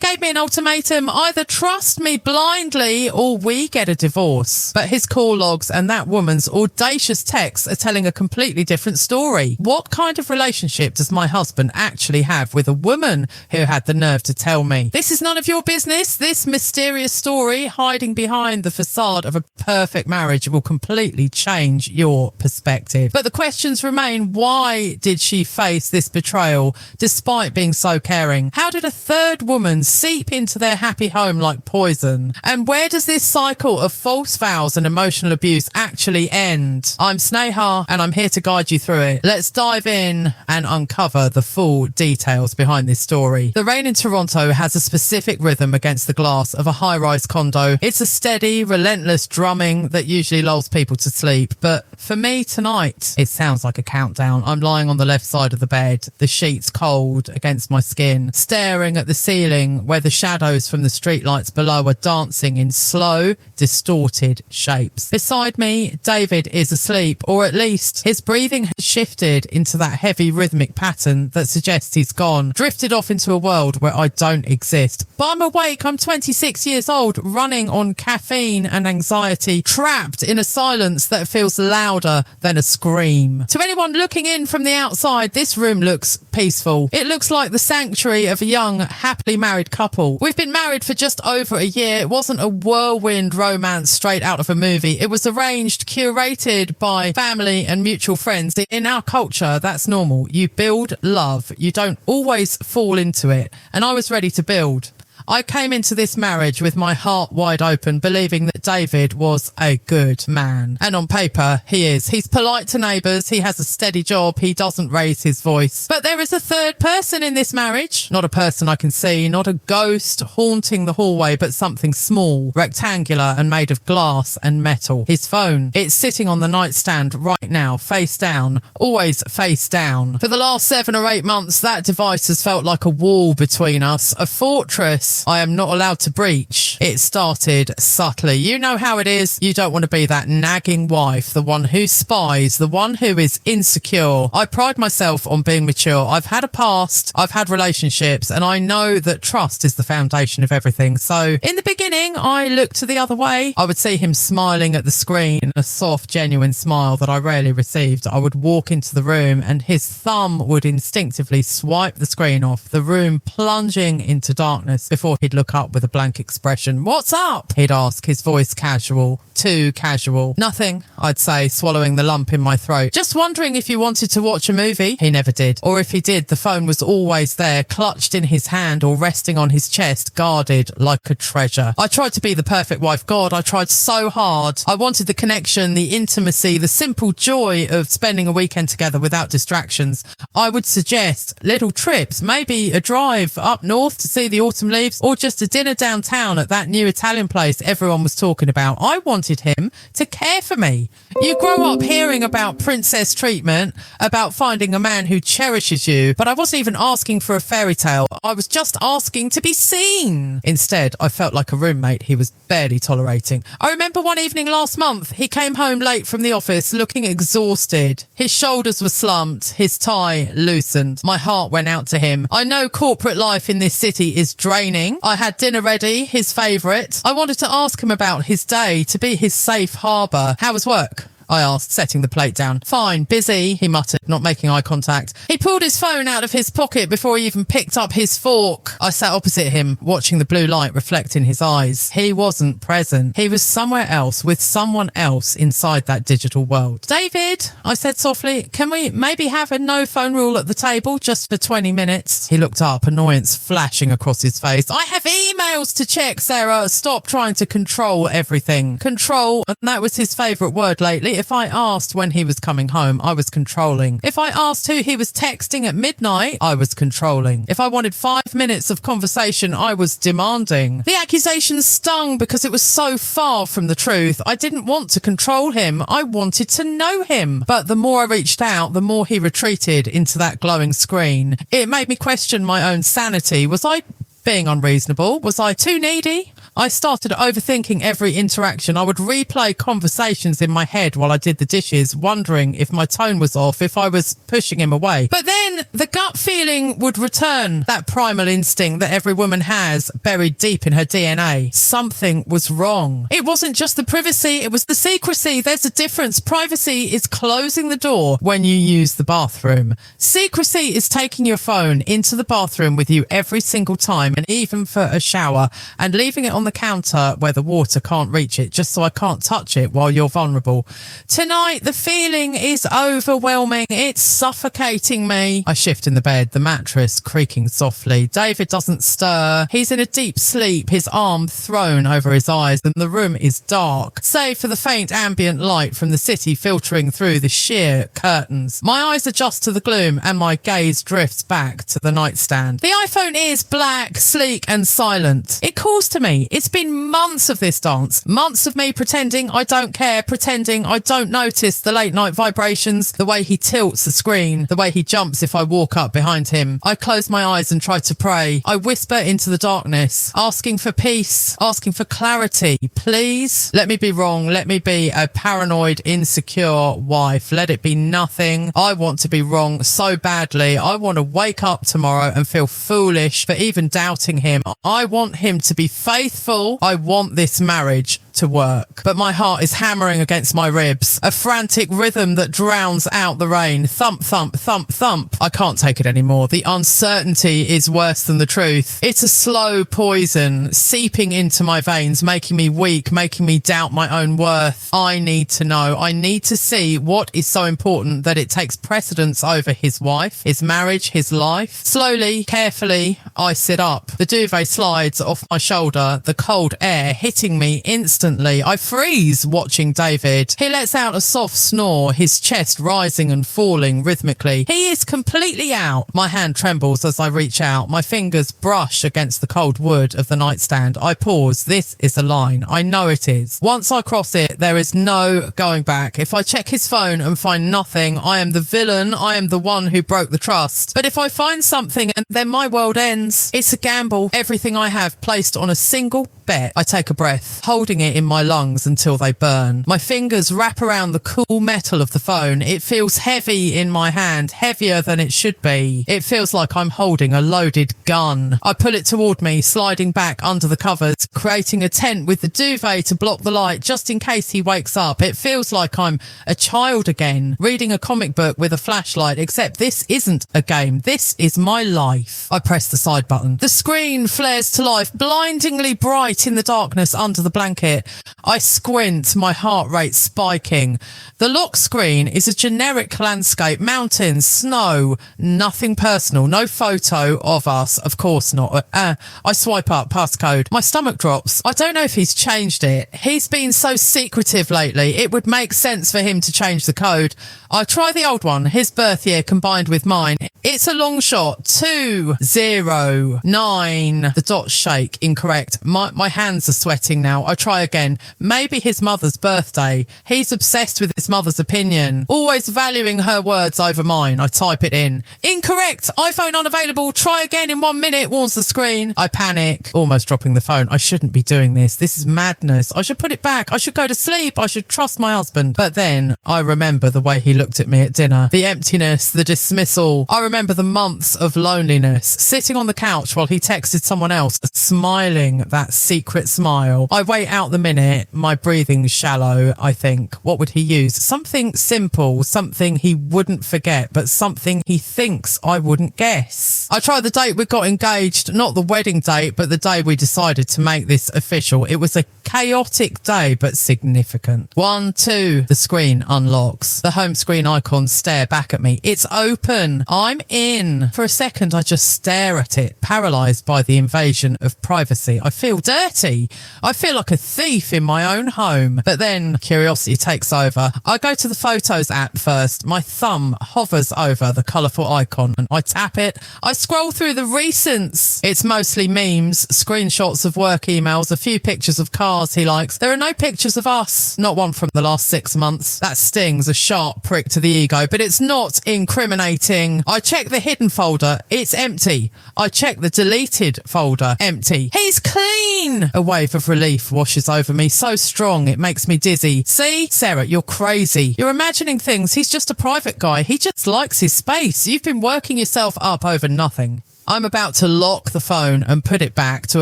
gave me an ultimatum: either trust me blindly or we get a divorce. But his call logs and that woman's audacious texts are telling a completely different story. What kind of relationship does my husband actually have with a woman who had the nerve to tell me? This is none of your business. This mysterious story hiding behind the facade of a perfect marriage will completely change your perspective. But the questions remain: why did she face this betrayal despite being so caring? How did a third woman seep into their happy home like poison? And where does this cycle of false vows and emotional abuse actually end? I'm Sneha and I'm here to guide you through it. Let's dive in and uncover the full details behind this story. The rain in Toronto has a specific rhythm against the glass of a high-rise condo. It's a steady, relentless drumming that usually lulls people to sleep. But for me tonight, it sounds like a countdown. I'm lying on the left side of the bed, the sheets cold against my skin, staring at the ceiling where the shadows from the streetlights below are dancing in slow, distorted shapes. Beside me, David is asleep, or at least his breathing has shifted into that heavy rhythmic pattern that suggests he's gone, drifted off into a world where I don't exist. But I'm awake. I'm 26 years old, running on caffeine and anxiety, trapped in a silence that feels louder than a scream. To anyone looking in from the outside, this room looks peaceful. It looks like the sanctuary of a young, happily married couple. We've been married for just over a year. It wasn't a whirlwind romance straight out of a movie. It was arranged, curated by family and mutual friends. In our culture, that's normal. You build love. You don't always fall into it. And I was ready to build. I came into this marriage with my heart wide open, believing that David was a good man. And on paper, he is. He's polite to neighbours. He has a steady job. He doesn't raise his voice. But there is a third person in this marriage. Not a person I can see, not a ghost haunting the hallway, but something small, rectangular and made of glass and metal. His phone. It's sitting on the nightstand right now, face down, always face down. For the last 7 or 8 months, that device has felt like a wall between us, a fortress I am not allowed to breach. It started subtly. You know how it is. You don't want to be that nagging wife, the one who spies, the one who is insecure. I pride myself on being mature. I've had a past, I've had relationships, and I know that trust is the foundation of everything. So in the beginning, I looked to the other way. I would see him smiling at the screen, a soft, genuine smile that I rarely received. I would walk into the room and his thumb would instinctively swipe the screen off, the room plunging into darkness before he'd look up with a blank expression. "What's up?" he'd ask, his voice casual, too casual. "Nothing," I'd say, swallowing the lump in my throat. "Just wondering if you wanted to watch a movie." He never did. Or if he did, the phone was always there, clutched in his hand or resting on his chest, guarded like a treasure. I tried to be the perfect wife. God, I tried so hard. I wanted the connection, the intimacy, the simple joy of spending a weekend together without distractions. I would suggest little trips, maybe a drive up north to see the autumn leaves, or just a dinner downtown at that new Italian place everyone was talking about. I wanted him to care for me. You grow up hearing about princess treatment, about finding a man who cherishes you, but I wasn't even asking for a fairy tale. I was just asking to be seen. Instead, I felt like a roommate he was barely tolerating. I remember one evening last month, he came home late from the office looking exhausted. His shoulders were slumped, his tie loosened. My heart went out to him. I know corporate life in this city is draining. I had dinner ready, his favourite. I wanted to ask him about his day, to be his safe harbour. How was work? I asked, setting the plate down. "Fine, busy," he muttered, not making eye contact. He pulled his phone out of his pocket before he even picked up his fork. I sat opposite him, watching the blue light reflect in his eyes. He wasn't present. He was somewhere else, with someone else inside that digital world. "David," I said softly, "can we maybe have a no phone rule at the table just for 20 minutes? He looked up, annoyance flashing across his face. "I have emails to check, Sarah. Stop trying to control everything." Control, and that was his favourite word lately. If I asked when he was coming home, I was controlling. If I asked who he was texting at midnight, I was controlling. If I wanted 5 minutes of conversation, I was demanding. The accusations stung because it was so far from the truth. I didn't want to control him. I wanted to know him. But the more I reached out, the more he retreated into that glowing screen. It made me question my own sanity. Was I being unreasonable? Was I too needy? I started overthinking every interaction. I would replay conversations in my head while I did the dishes, wondering if my tone was off, if I was pushing him away. But then then the gut feeling would return, that primal instinct that every woman has buried deep in her DNA. Something was wrong. It wasn't just the privacy, it was the secrecy. There's a difference. Privacy is closing the door when you use the bathroom. Secrecy is taking your phone into the bathroom with you every single time, and even for a shower, and leaving it on the counter where the water can't reach it, just so I can't touch it while you're vulnerable. Tonight, the feeling is overwhelming. It's suffocating me. I shift in the bed, the mattress creaking softly. David doesn't stir. He's in a deep sleep, his arm thrown over his eyes, and the room is dark, save for the faint ambient light from the city filtering through the sheer curtains. My eyes adjust to the gloom and my gaze drifts back to the nightstand. The iPhone is black, sleek and silent. It calls to me. It's been months of this dance, months of me pretending I don't care, pretending I don't notice the late night vibrations, the way he tilts the screen, the way he jumps if I walk up behind him. I close my eyes and try to pray. I whisper into the darkness, asking for peace, asking for clarity. Please, let me be wrong. Let me be a paranoid, insecure wife. Let it be nothing. I want to be wrong so badly. I want to wake up tomorrow and feel foolish for even doubting him. I want him to be faithful. I want this marriage to work. But my heart is hammering against my ribs, a frantic rhythm that drowns out the rain. Thump, thump, thump, thump. I can't take it anymore. The uncertainty is worse than the truth. It's a slow poison seeping into my veins, making me weak, making me doubt my own worth. I need to know. I need to see what is so important that it takes precedence over his wife, his marriage, his life. Slowly, carefully, I sit up. The duvet slides off my shoulder, the cold air hitting me instantly. I freeze watching David. He lets out a soft snore, his chest rising and falling rhythmically. He is completely out. My hand trembles as I reach out. My fingers brush against the cold wood of the nightstand. I pause. This is a line. I know it is. Once I cross it, there is no going back. If I check his phone and find nothing, I am the villain. I am the one who broke the trust. But if I find something and then my world ends, it's a gamble. Everything I have placed on a single bet. I take a breath, holding it in my lungs until they burn. My fingers wrap around the cool metal of the phone. It feels heavy in my hand, heavier than it should be. It feels like I'm holding a loaded gun. I pull it toward me, sliding back under the covers, creating a tent with the duvet to block the light just in case he wakes up. It feels like I'm a child again, reading a comic book with a flashlight, except this isn't a game. This is my life. I press the side button. The screen flares to life, blindingly bright in the darkness under the blanket. I squint, my heart rate spiking. The lock screen is a generic landscape, mountains, snow, nothing personal, no photo of us, of course not. I swipe up, passcode. My stomach drops. I don't know if he's changed it. He's been so secretive lately. It would make sense for him to change the code. I try the old one, his birth year combined with mine. It's a long shot. 209. The dots shake. Incorrect. My hands are sweating now. I try again. Maybe his mother's birthday. He's obsessed with his mother's opinion, always valuing her words over mine. I type it in. Incorrect. iPhone unavailable. Try again in 1 minute, warns the screen. I panic, almost dropping the phone. I shouldn't be doing this. This is madness. I should put it back. I should go to sleep. I should trust my husband. But then I remember the way he looked at me at dinner. The emptiness, the dismissal. I remember the months of loneliness, sitting on the couch while he texted someone else, smiling that secret smile. I wait out the minute, my breathing shallow, I think. What would he use? Something simple, something he wouldn't forget, but something he thinks I wouldn't guess. I try the date we got engaged, not the wedding date, but the day we decided to make this official. It was a chaotic day, but significant. 1, 2, the screen unlocks. The home screen icons stare back at me. It's open. I'm in. For a second, I just stare at it, paralysed by the invasion of privacy. I feel dirty. I feel like a thief in my own home. But then curiosity takes over. I go to the Photos app first. My thumb hovers over the colourful icon and I tap it. I scroll through the recents. It's mostly memes, screenshots of work emails, a few pictures of cars he likes. There are no pictures of us. Not one from the last 6 months. That stings, a sharp prick to the ego, but it's not incriminating. I check the hidden folder. It's empty. I check the deleted folder. Empty. He's clean. Then a wave of relief washes over me, so strong it makes me dizzy. See, Sarah, you're crazy. You're imagining things. He's just a private guy. He just likes his space. You've been working yourself up over nothing. I'm about to lock the phone and put it back to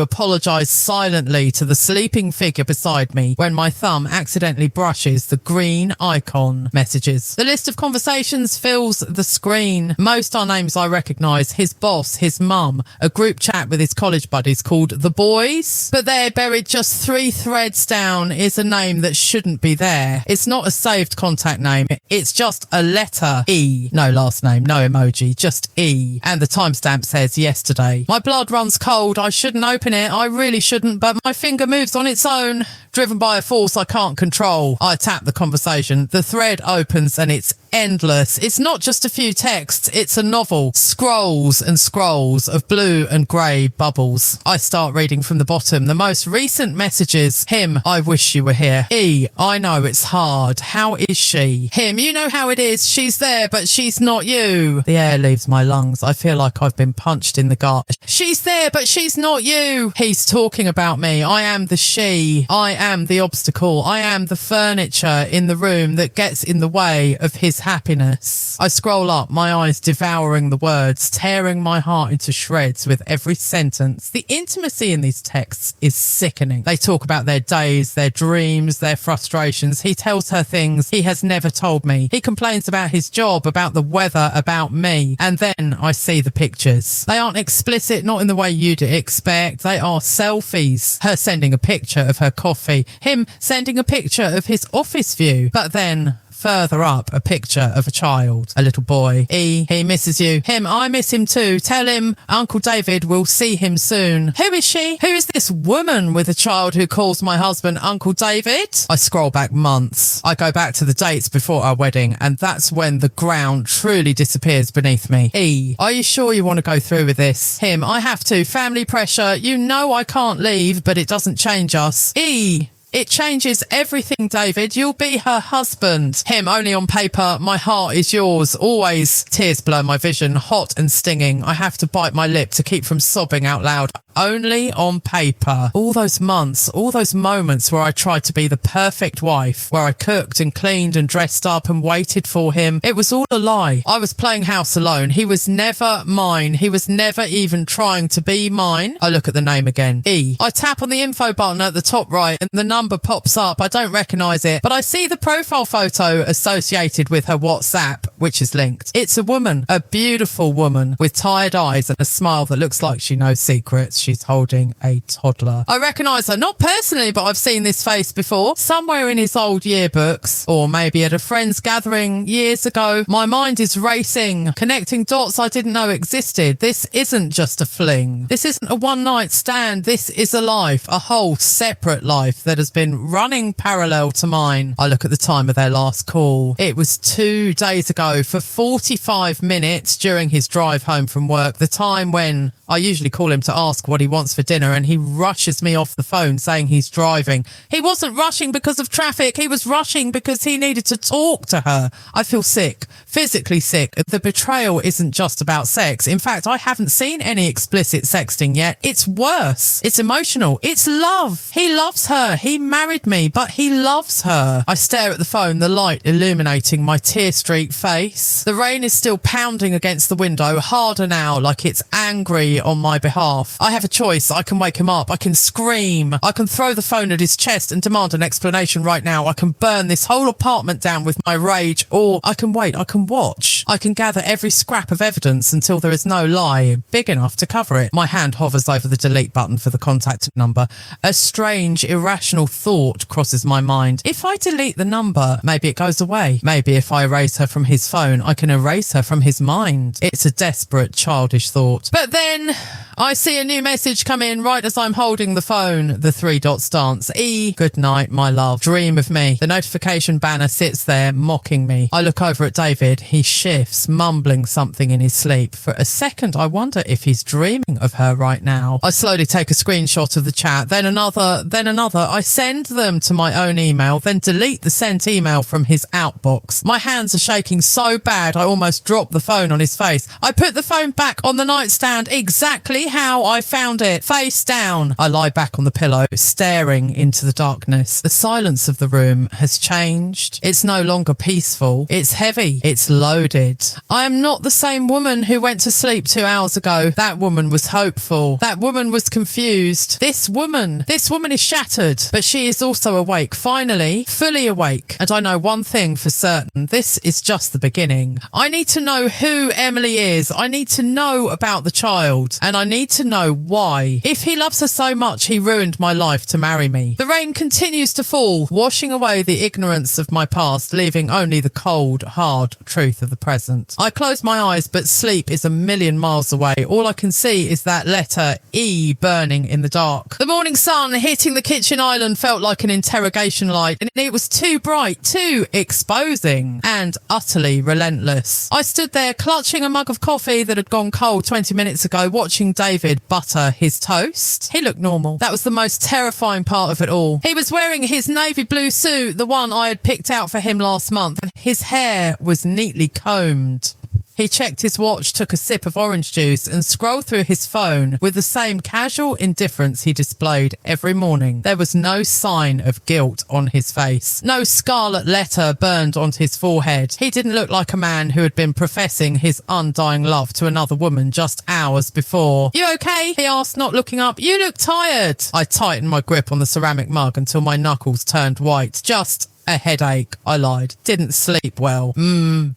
apologise silently to the sleeping figure beside me when my thumb accidentally brushes the green icon messages. The list of conversations fills the screen. Most are names I recognise: his boss, his mum, a group chat with his college buddies called The Boys. But there, buried just 3 threads down, is a name that shouldn't be there. It's not a saved contact name. It's just a letter E. No last name, no emoji, just E. And the timestamp says yesterday. My blood runs cold. I shouldn't open it. I really shouldn't, but my finger moves on its own, driven by a force I can't control. I tap the conversation. The thread opens and it's endless. It's not just a few texts. It's a novel. Scrolls and scrolls of blue and grey bubbles. I start reading from the bottom. The most recent messages. Him, I wish you were here. E, I know it's hard. How is she? Him, you know how it is. She's there, but she's not you. The air leaves my lungs. I feel like I've been punched in the gut. She's there, but she's not you. He's talking about me. I am the she. I am the obstacle. I am the furniture in the room that gets in the way of his happiness. I scroll up, my eyes devouring the words, tearing my heart into shreds with every sentence. The intimacy in these texts is sickening. They talk about their days, their dreams, their frustrations. He tells her things he has never told me. He complains about his job, about the weather, about me. And then I see the pictures. They aren't explicit, not in the way you'd expect. They are selfies. Her sending a picture of her coffee. Him sending a picture of his office view. But then further up, a picture of a child, a little boy. E, he misses you. Him, I miss him too. Tell him Uncle David will see him soon. Who is she? Who is this woman with a child who calls my husband Uncle David? I scroll back months. I go back to the dates before our wedding, and that's when the ground truly disappears beneath me. E, are you sure you want to go through with this? Him, I have to. Family pressure. You know I can't leave, but it doesn't change us. E, it changes everything, David. You'll be her husband. Him, only on paper. My heart is yours. Always. Tears blur my vision, hot and stinging. I have to bite my lip to keep from sobbing out loud. Only on paper. All those months, all those moments where I tried to be the perfect wife, where I cooked and cleaned and dressed up and waited for him. It was all a lie. I was playing house alone. He was never mine. He was never even trying to be mine. I look at the name again. E. I tap on the info button at the top right and the number pops up. I don't recognise it, but I see the profile photo associated with her WhatsApp, which is linked. It's a woman, a beautiful woman with tired eyes and a smile that looks like she knows secrets. She's holding a toddler. I recognise her, not personally, but I've seen this face before. Somewhere in his old yearbooks, or maybe at a friend's gathering years ago. My mind is racing, connecting dots I didn't know existed. This isn't just a fling. This isn't a one-night stand. This is a life, a whole separate life that has been running parallel to mine. I look at the time of their last call. It was 2 days ago for 45 minutes during his drive home from work, the time when I usually call him to ask what he wants for dinner, and he rushes me off the phone saying he's driving. He wasn't rushing because of traffic. He was rushing because he needed to talk to her. I feel sick, physically sick. The betrayal isn't just about sex. In fact, I haven't seen any explicit sexting yet. It's worse. It's emotional. It's love. He loves her. He married me, but he loves her. I stare at the phone, the light illuminating my tear-streaked face. The rain is still pounding against the window, harder now, like it's angry on my behalf. I have a choice. I can wake him up. I can scream. I can throw the phone at his chest and demand an explanation right now. I can burn this whole apartment down with my rage, or I can wait. I can watch. I can gather every scrap of evidence until there is no lie big enough to cover it. My hand hovers over the delete button for the contact number. A strange, irrational thought crosses my mind. If I delete the number, maybe it goes away. Maybe if I erase her from his phone, I can erase her from his mind. It's a desperate, childish thought. But then I see a new message come in right as I'm holding the phone. The 3 dots dance. E, good night, my love. Dream of me. The notification banner sits there, mocking me. I look over at David. He shifts, mumbling something in his sleep. For a second, I wonder if he's dreaming of her right now. I slowly take a screenshot of the chat, then another. I send them to my own email, then delete the sent email from his outbox. My hands are shaking so bad I almost dropped the phone on his face. I put the phone back on the nightstand exactly how I found it, face down. I lie back on the pillow, staring into the darkness. The silence of the room has changed. It's no longer peaceful. It's heavy. It's loaded. I am not the same woman who went to sleep 2 hours ago. That woman was hopeful. That woman was confused. This woman is shattered, but she is also awake, finally, fully awake. And I know one thing for certain. This is just the beginning. I need to know who Emily is. I need to know about the child, and I need to know why. If he loves her so much, he ruined my life to marry me. The rain continues to fall, washing away the ignorance of my past, leaving only the cold, hard truth of the present. I close my eyes, but sleep is a million miles away. All I can see is that letter E burning in the dark. The morning sun hitting the kitchen island felt like an interrogation light, and it was too bright, too exposing, and utterly relentless. I stood there clutching a mug of coffee that had gone cold 20 minutes ago, watching David butter his toast. He looked normal. That was the most terrifying part of it all. He was wearing his navy blue suit, the one I had picked out for him last month, and his hair was neatly combed. He checked his watch, took a sip of orange juice, and scrolled through his phone with the same casual indifference he displayed every morning. There was no sign of guilt on his face. No scarlet letter burned onto his forehead. He didn't look like a man who had been professing his undying love to another woman just hours before. "You okay?" he asked, not looking up. "You look tired." I tightened my grip on the ceramic mug until my knuckles turned white. "Just a headache," I lied. "Didn't sleep well."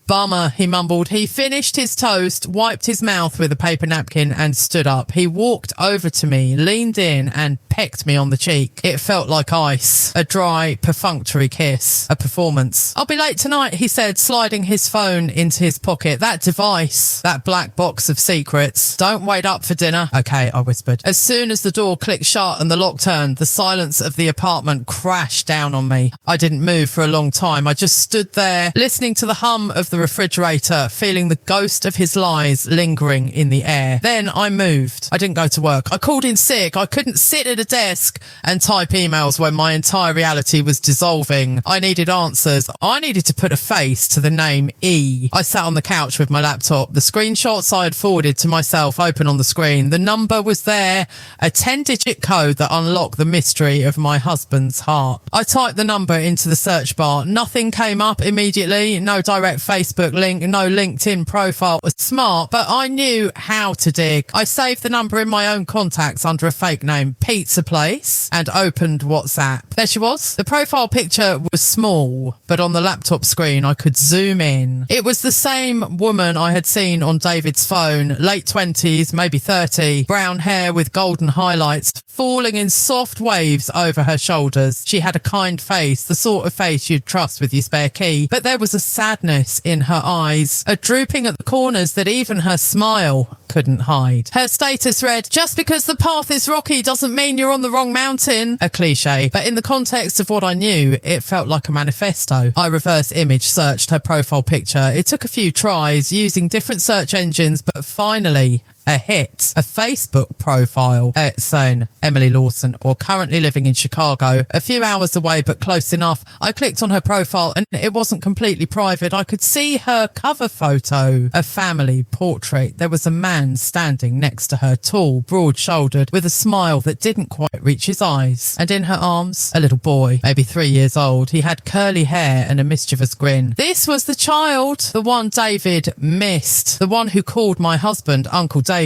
Bummer," he mumbled. He finished his toast, wiped his mouth with a paper napkin, and stood up. He walked over to me, leaned in, and pecked me on the cheek. It felt like ice. A dry, perfunctory kiss. A performance. "I'll be late tonight," he said, sliding his phone into his pocket. "That device, that black box of secrets. Don't wait up for dinner." "Okay," I whispered. As soon as the door clicked shut and the lock turned, the silence of the apartment crashed down on me. I didn't move for a long time. I just stood there, listening to the hum of the refrigerator, feeling the ghost of his lies lingering in the air. Then I moved. I didn't go to work. I called in sick. I couldn't sit at a desk and type emails when my entire reality was dissolving. I needed answers. I needed to put a face to the name E. I sat on the couch with my laptop. The screenshots I had forwarded to myself open on the screen. The number was there, a 10-digit code that unlocked the mystery of my husband's heart. I typed the number into the search bar. Nothing came up immediately. No direct Facebook link, no LinkedIn profile. Was smart, but I knew how to dig. I saved the number in my own contacts under a fake name, Pizza Place, and opened WhatsApp. There she was. The profile picture was small, but on the laptop screen I could zoom in. It was the same woman I had seen on David's phone, late 20s, maybe 30, brown hair with golden highlights falling in soft waves over her shoulders. She had a kind face, the sort of face you'd trust with your spare key, but there was a sadness in her eyes, a drooping at the corners that even her smile couldn't hide. Her status read, "Just because the path is rocky doesn't mean you're on the wrong mountain." A cliche, but in the context of what I knew, it felt like a manifesto. I reverse image searched her profile picture. It took a few tries using different search engines, but finally a hit. A Facebook profile saying Emily Lawson, or currently living in Chicago, a few hours away but close enough. I clicked on her profile and it wasn't completely private. I could see her cover photo, a family portrait. There was a man standing next to her, tall, broad-shouldered, with a smile that didn't quite reach his eyes. And in her arms, a little boy, maybe 3 years old. He had curly hair and a mischievous grin. This was the child, the one David missed, the one who called my husband Uncle David.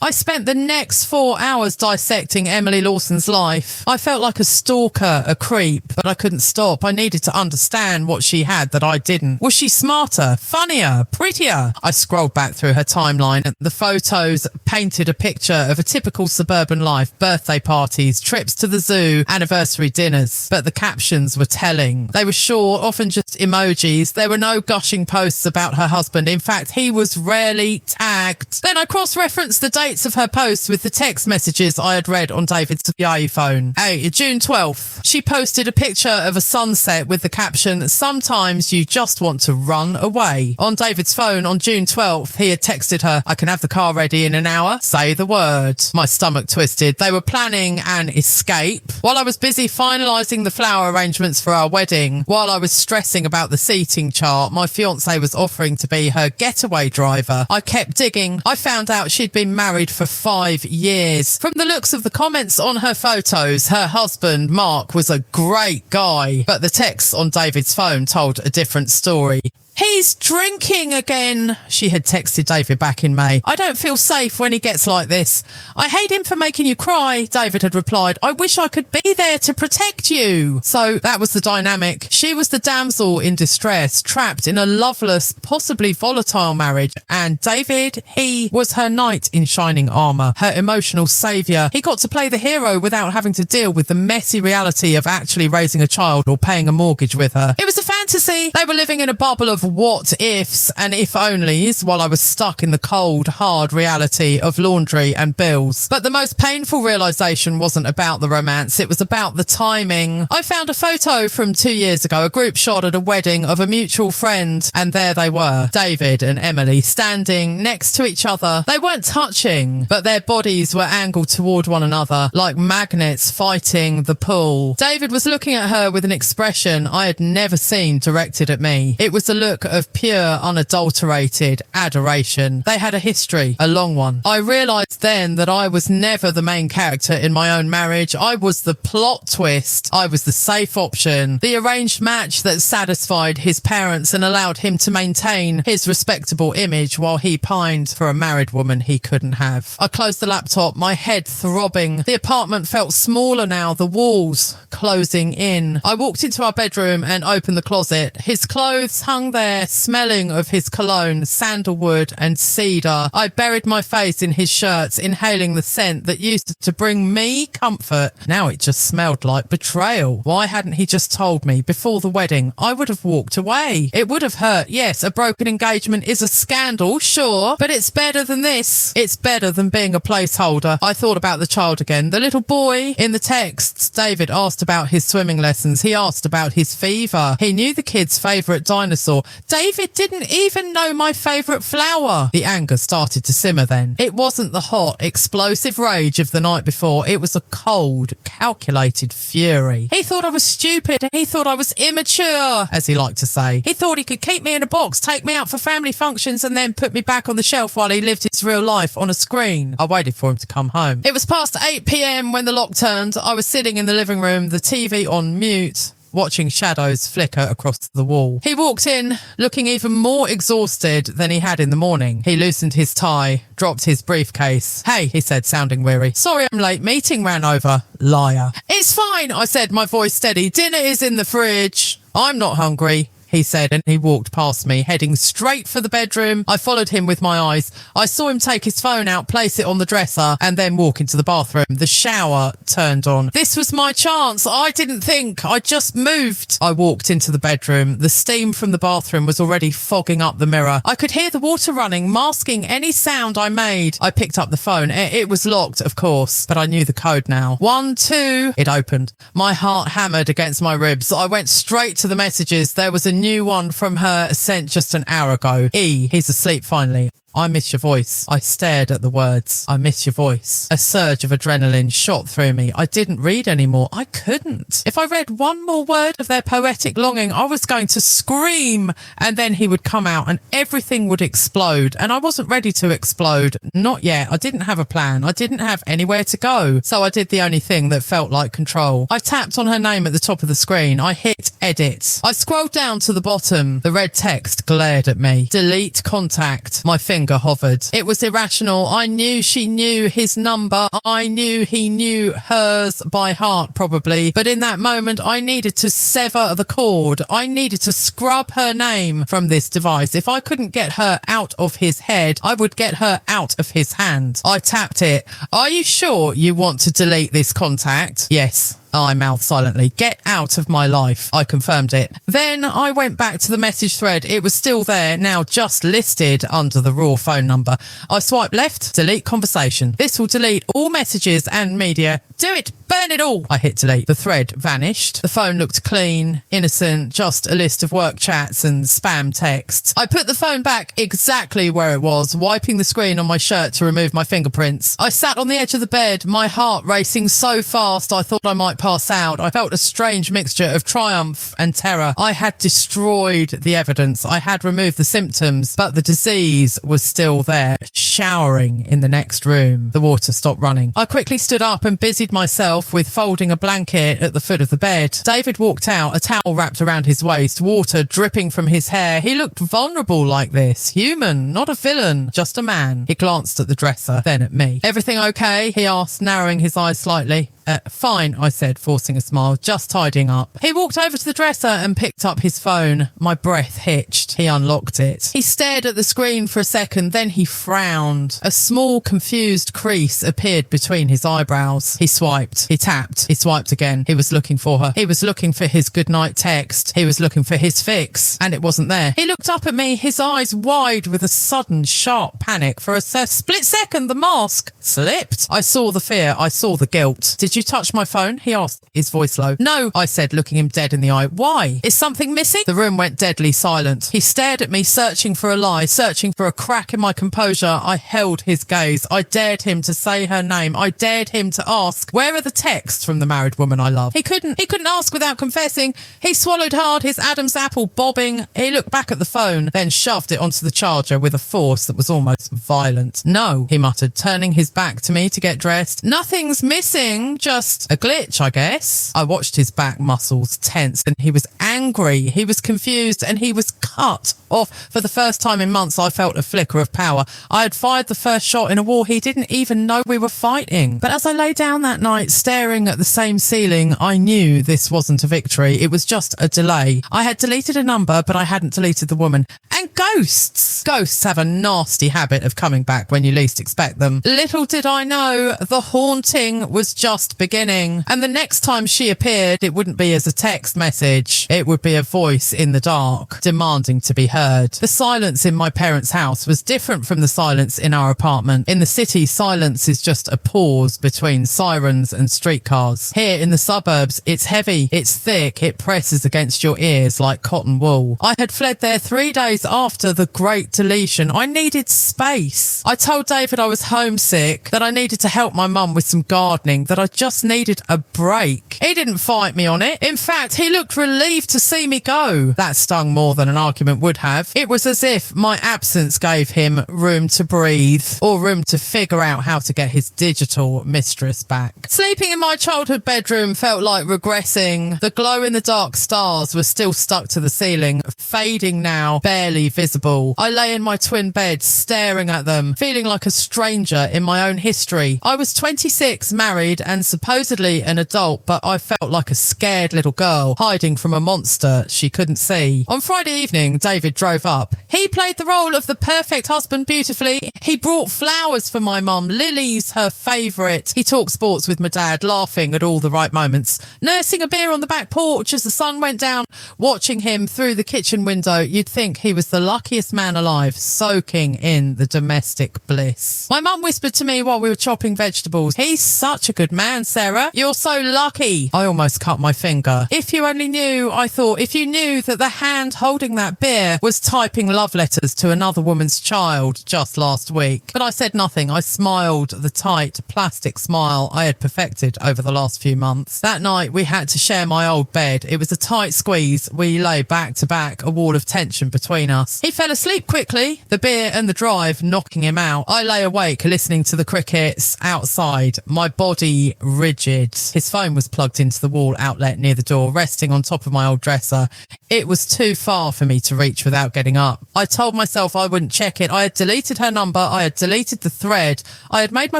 I spent the next 4 hours dissecting Emily Lawson's life. I felt like a stalker, a creep, but I couldn't stop. I needed to understand what she had that I didn't. Was she smarter, funnier, prettier? I scrolled back through her timeline and the photos painted a picture of a typical suburban life, birthday parties, trips to the zoo, anniversary dinners. But the captions were telling. They were short, often just emojis. There were no gushing posts about her husband. In fact, he was rarely tagged. Then I cross-referenced referenced the dates of her posts with the text messages I had read on David's iPhone. June 12th. She posted a picture of a sunset with the caption, "Sometimes you just want to run away." On David's phone on June 12th, he had texted her, "I can have the car ready in an hour. Say the word." My stomach twisted. They were planning an escape. While I was busy finalising the flower arrangements for our wedding, while I was stressing about the seating chart, my fiancé was offering to be her getaway driver. I kept digging. I found out she'd been married for 5 years. From the looks of the comments on her photos, her husband, Mark, was a great guy, but the texts on David's phone told a different story. "He's drinking again," she had texted David back in May. "I don't feel safe when he gets like this. I hate him for making you cry," David had replied. "I wish I could be there to protect you." So that was the dynamic. She was the damsel in distress, trapped in a loveless, possibly volatile marriage, and David, he was her knight in shining armour, her emotional saviour. He got to play the hero without having to deal with the messy reality of actually raising a child or paying a mortgage with her. It was a fantasy. They were living in a bubble of what ifs and if onlys while I was stuck in the cold, hard reality of laundry and bills. But the most painful realisation wasn't about the romance, it was about the timing. I found a photo from 2 years ago, a group shot at a wedding of a mutual friend, and there they were, David and Emily, standing next to each other. They weren't touching, but their bodies were angled toward one another, like magnets fighting the pull. David was looking at her with an expression I had never seen directed at me. It was a look of pure, unadulterated adoration. They had a history, a long one. I realised then that I was never the main character in my own marriage. I was the plot twist. I was the safe option, the arranged match that satisfied his parents and allowed him to maintain his respectable image while he pined for a married woman he couldn't have. I closed the laptop, my head throbbing. The apartment felt smaller now, the walls closing in. I walked into our bedroom and opened the closet. His clothes hung there, smelling of his cologne, sandalwood and cedar. I buried my face in his shirts, inhaling the scent that used to bring me comfort. Now it just smelled like betrayal. Why hadn't he just told me before the wedding? I would have walked away. It would have hurt. Yes, a broken engagement is a scandal, sure, but it's better than this. It's better than being a placeholder. I thought about the child again. The little boy in the texts. David asked about his swimming lessons. He asked about his fever. He knew the kid's favourite dinosaur. David didn't even know my favourite flower. The anger started to simmer then. It wasn't the hot, explosive rage of the night before. It was a cold, calculated fury. He thought I was stupid. He thought I was immature, as he liked to say. He thought he could keep me in a box, take me out for family functions and then put me back on the shelf while he lived his real life on a screen. I waited for him to come home. It was past 8 p.m. when the lock turned. I was sitting in the living room, the TV on mute, watching shadows flicker across the wall. He walked in, looking even more exhausted than he had in the morning. He loosened his tie, dropped his briefcase. "Hey," he said, sounding weary. "Sorry I'm late. Meeting ran over." Liar. "It's fine," I said, my voice steady. "Dinner is in the fridge." "I'm not hungry," he said, and he walked past me, heading straight for the bedroom. I followed him with my eyes. I saw him take his phone out, place it on the dresser, and then walk into the bathroom. The shower turned on. This was my chance. I didn't think. I just moved. I walked into the bedroom. The steam from the bathroom was already fogging up the mirror. I could hear the water running, masking any sound I made. I picked up the phone. It was locked, of course, but I knew the code now. 1, 2. It opened. My heart hammered against my ribs. I went straight to the messages. There was a new one from her sent just an hour ago. "E, he's asleep finally. I miss your voice." I stared at the words. I miss your voice. A surge of adrenaline shot through me. I didn't read anymore. I couldn't. If I read one more word of their poetic longing, I was going to scream, and then he would come out and everything would explode. And I wasn't ready to explode. Not yet. I didn't have a plan. I didn't have anywhere to go. So I did the only thing that felt like control. I tapped on her name at the top of the screen. I hit edit. I scrolled down to the bottom. The red text glared at me. Delete contact. My finger hovered. It was irrational. I knew she knew his number. I knew he knew hers by heart, probably. But in that moment, I needed to sever the cord. I needed to scrub her name from this device. If I couldn't get her out of his head, I would get her out of his hand. I tapped it. "Are you sure you want to delete this contact?" "Yes." I mouthed silently. Get out of my life. I confirmed it. Then I went back to the message thread. It was still there, now just listed under the raw phone number. I swiped left, delete conversation. This will delete all messages and media. Do it. Burn it all. I hit delete. The thread vanished. The phone looked clean, innocent, just a list of work chats and spam texts. I put the phone back exactly where it was, wiping the screen on my shirt to remove my fingerprints. I sat on the edge of the bed, my heart racing so fast I thought I might pass out. I felt a strange mixture of triumph and terror. I had destroyed the evidence. I had removed the symptoms, but the disease was still there, showering in the next room. The water stopped running. I quickly stood up and busied myself with folding a blanket at the foot of the bed. David walked out, a towel wrapped around his waist, water dripping from his hair. He looked vulnerable like this. Human, not a villain, just a man. He glanced at the dresser, then at me. Everything okay? He asked, narrowing his eyes slightly. Fine, I said, forcing a smile, just tidying up. He walked over to the dresser and picked up his phone. My breath hitched. He unlocked it. He stared at the screen for a second, then he frowned. A small, confused crease appeared between his eyebrows. He swiped. He tapped. He swiped again. He was looking for her. He was looking for his goodnight text. He was looking for his fix, and it wasn't there. He looked up at me, his eyes wide with a sudden, sharp panic. For a split second, the mask slipped. I saw the fear. I saw the guilt. Did you touch my phone? He asked, his voice low. No, I said, looking him dead in the eye. Why? Is something missing? The room went deadly silent. He stared at me, searching for a lie, searching for a crack in my composure. I held his gaze. I dared him to say her name. I dared him to ask, where are the texts from the married woman I love? He couldn't ask without confessing. He swallowed hard, his Adam's apple bobbing. He looked back at the phone, then shoved it onto the charger with a force that was almost violent. No, he muttered, turning his back to me to get dressed. Nothing's missing, just a glitch, I guess. I watched his back muscles tense, and he was angry, he was confused, and he was cut off. For the first time in months, I felt a flicker of power. I had fired the first shot in a war he didn't even know we were fighting. But as I lay down that night, staring at the same ceiling, I knew this wasn't a victory. It was just a delay. I had deleted a number, but I hadn't deleted the woman. And ghosts! Ghosts have a nasty habit of coming back when you least expect them. Little did I know, the haunting was just beginning. And the next time she appeared, it wouldn't be as a text message. It would be a voice in the dark, demanding to be heard. The silence in my parents' house was different from the silence in our apartment. In the city, silence is just a pause between sirens and streetcars. Here in the suburbs, it's heavy, it's thick, it presses against your ears like cotton wool. I had fled there 3 days after the great deletion. I needed space. I told David I was homesick, that I needed to help my mum with some gardening, that I just needed a break. He didn't fight me on it. In fact, he looked relieved to see me go. That stung more than an argument would have. It was as if my absence gave him room to breathe, or room to figure out how to get his digital mistress back. Sleeping in my childhood bedroom felt like regressing. The glow-in-the-dark stars were still stuck to the ceiling, fading now, barely visible. I lay in my twin bed, staring at them, feeling like a stranger in my own history. I was 26, married, and supposedly an adult, but I felt like a scared little girl, hiding from a monster she couldn't see. On Friday evening, David drove up. He played the role of the perfect husband beautifully. He brought flowers for my mum, lilies, her favourite. He talked sports with my dad, laughing at all the right moments, nursing a beer on the back porch as the sun went down. Watching him through the kitchen window, you'd think he was the luckiest man alive, soaking in the domestic bliss. My mum whispered to me while we were chopping vegetables, "He's such a good man, Sarah. You're so lucky." I almost cut my finger. If you only knew, I thought, if you knew that the hand holding that beer was typing love letters to another woman's child just last week. But I said nothing. I smiled, the tight plastic smile I had perfected over the last few months. That night we had to share my old bed. It was a tight squeeze. We lay back to back, a wall of tension between us. He fell asleep quickly, the beer and the drive knocking him out. I lay awake listening to the crickets outside, my body rigid. His phone was plugged into the wall outlet near the door, resting on top of my old dresser. It was too far for me to reach without getting up. I told myself I wouldn't check it. I had deleted her number. I had deleted the thread. I had made my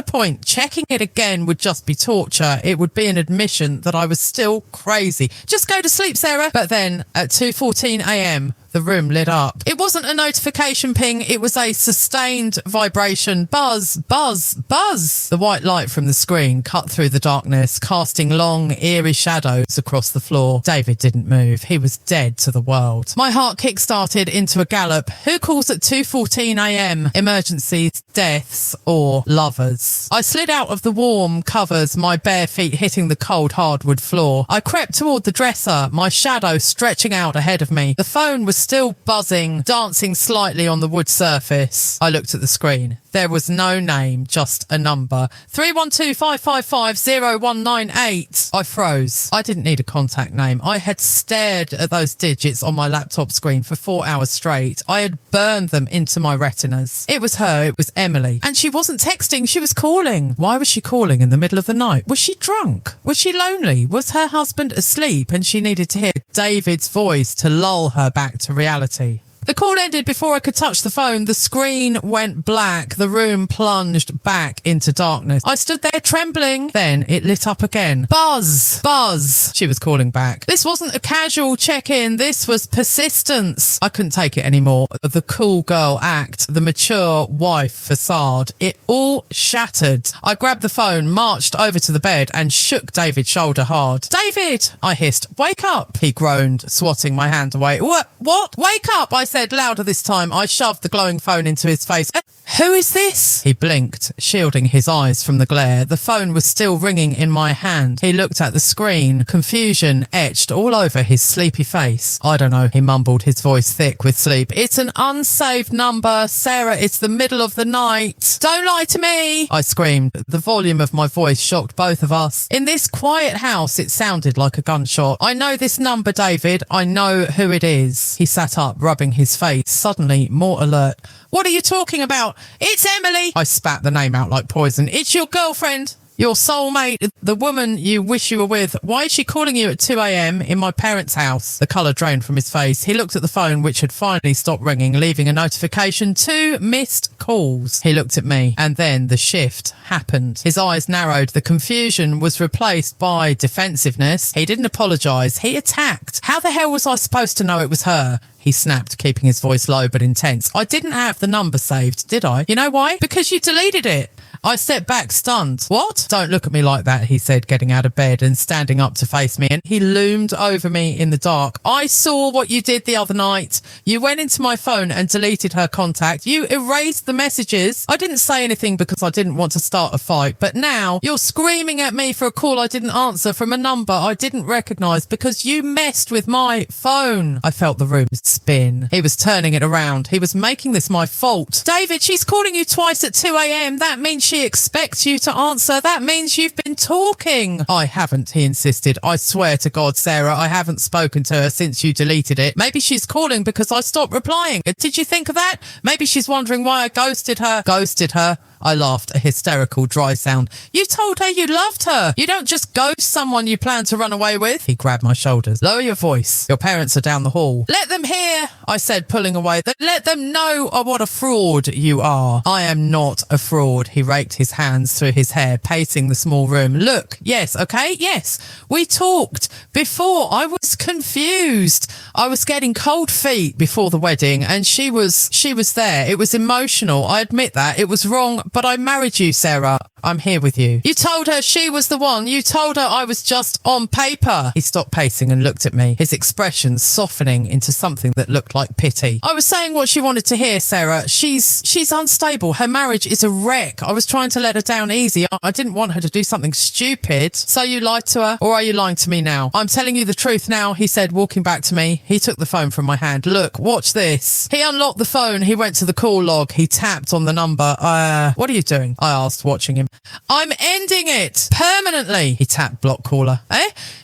point. Checking it again would just be torture. It would be an admission that I was still crazy. Just go to sleep, Sarah. But then at 2:14 a.m., The room lit up. It wasn't a notification ping, it was a sustained vibration. Buzz, buzz, buzz. The white light from the screen cut through the darkness, casting long, eerie shadows across the floor. David didn't move. He was dead to the world. My heart kick-started into a gallop. Who calls at 2:14 a.m? Emergencies, deaths, or lovers? I slid out of the warm covers, my bare feet hitting the cold hardwood floor. I crept toward the dresser, my shadow stretching out ahead of me. The phone was still buzzing, dancing slightly on the wood surface. I looked at the screen. There was no name, just a number. 312-555-0198. I froze. I didn't need a contact name. I had stared at those digits on my laptop screen for 4 hours straight. I had burned them into my retinas. It was her. It was Emily. And she wasn't texting. She was calling. Why was she calling in the middle of the night? Was she drunk? Was she lonely? Was her husband asleep and she needed to hear David's voice to lull her back to reality? The call ended before I could touch the phone. The screen went black. The room plunged back into darkness. I stood there trembling. Then it lit up again. Buzz! Buzz! She was calling back. This wasn't a casual check-in. This was persistence. I couldn't take it anymore. The cool girl act, the mature wife facade, it all shattered. I grabbed the phone, marched over to the bed and shook David's shoulder hard. David! I hissed. Wake up! He groaned, swatting my hand away. What? Wake up! I said louder this time. I shoved the glowing phone into his face. Who is this? He blinked, shielding his eyes from the glare. The phone was still ringing in my hand. He looked at the screen, confusion etched all over his sleepy face. I don't know, he mumbled, his voice thick with sleep. It's an unsaved number. Sarah, it's the middle of the night. Don't lie to me, I screamed. The volume of my voice shocked both of us. In this quiet house, it sounded like a gunshot. I know this number, David. I know who it is. He sat up, rubbing his face, suddenly more alert. What are you talking about? It's Emily! I spat the name out like poison. It's your girlfriend. Your soulmate, the woman you wish you were with. Why is she calling you at 2 a.m. in my parents' house? The colour drained from his face. He looked at the phone, which had finally stopped ringing, leaving a notification. 2 missed calls. He looked at me, and then the shift happened. His eyes narrowed. The confusion was replaced by defensiveness. He didn't apologise. He attacked. How the hell was I supposed to know it was her? He snapped, keeping his voice low but intense. I didn't have the number saved, did I? You know why? Because you deleted it. I stepped back, stunned. What? Don't look at me like that, he said, getting out of bed and standing up to face me. And he loomed over me in the dark. I saw what you did the other night. You went into my phone and deleted her contact. You erased the messages. I didn't say anything because I didn't want to start a fight. But now you're screaming at me for a call I didn't answer from a number I didn't recognise because you messed with my phone. I felt the room spin. He was turning it around. He was making this my fault. David, she's calling you twice at 2 a.m. That means she expects you to answer. That means you've been talking. I haven't, he insisted. I swear to God, Sarah, I haven't spoken to her since you deleted it. Maybe she's calling because I stopped replying. Did you think of that? Maybe she's wondering why I ghosted her. Ghosted her? I laughed, a hysterical, dry sound. You told her you loved her. You don't just ghost someone you plan to run away with. He grabbed my shoulders. Lower your voice. Your parents are down the hall. Let them hear, I said, pulling away. Let them know what a fraud you are. I am not a fraud. He raked his hands through his hair, pacing the small room. Look, yes, okay, yes. We talked. Before, I was confused. I was getting cold feet before the wedding, and she was there. It was emotional. I admit that. It was wrong, but I married you, Sarah. I'm here with you. You told her she was the one. You told her I was just on paper. He stopped pacing and looked at me, his expression softening into something that looked like pity. I was saying what she wanted to hear, Sarah. She's unstable. Her marriage is a wreck. I was trying to let her down easy. I didn't want her to do something stupid. So you lied to her, or are you lying to me now? I'm telling you the truth now, he said, walking back to me. He took the phone from my hand. Look, watch this. He unlocked the phone. He went to the call log. He tapped on the number. What are you doing? I asked, watching him. I'm ending it permanently. He tapped block caller.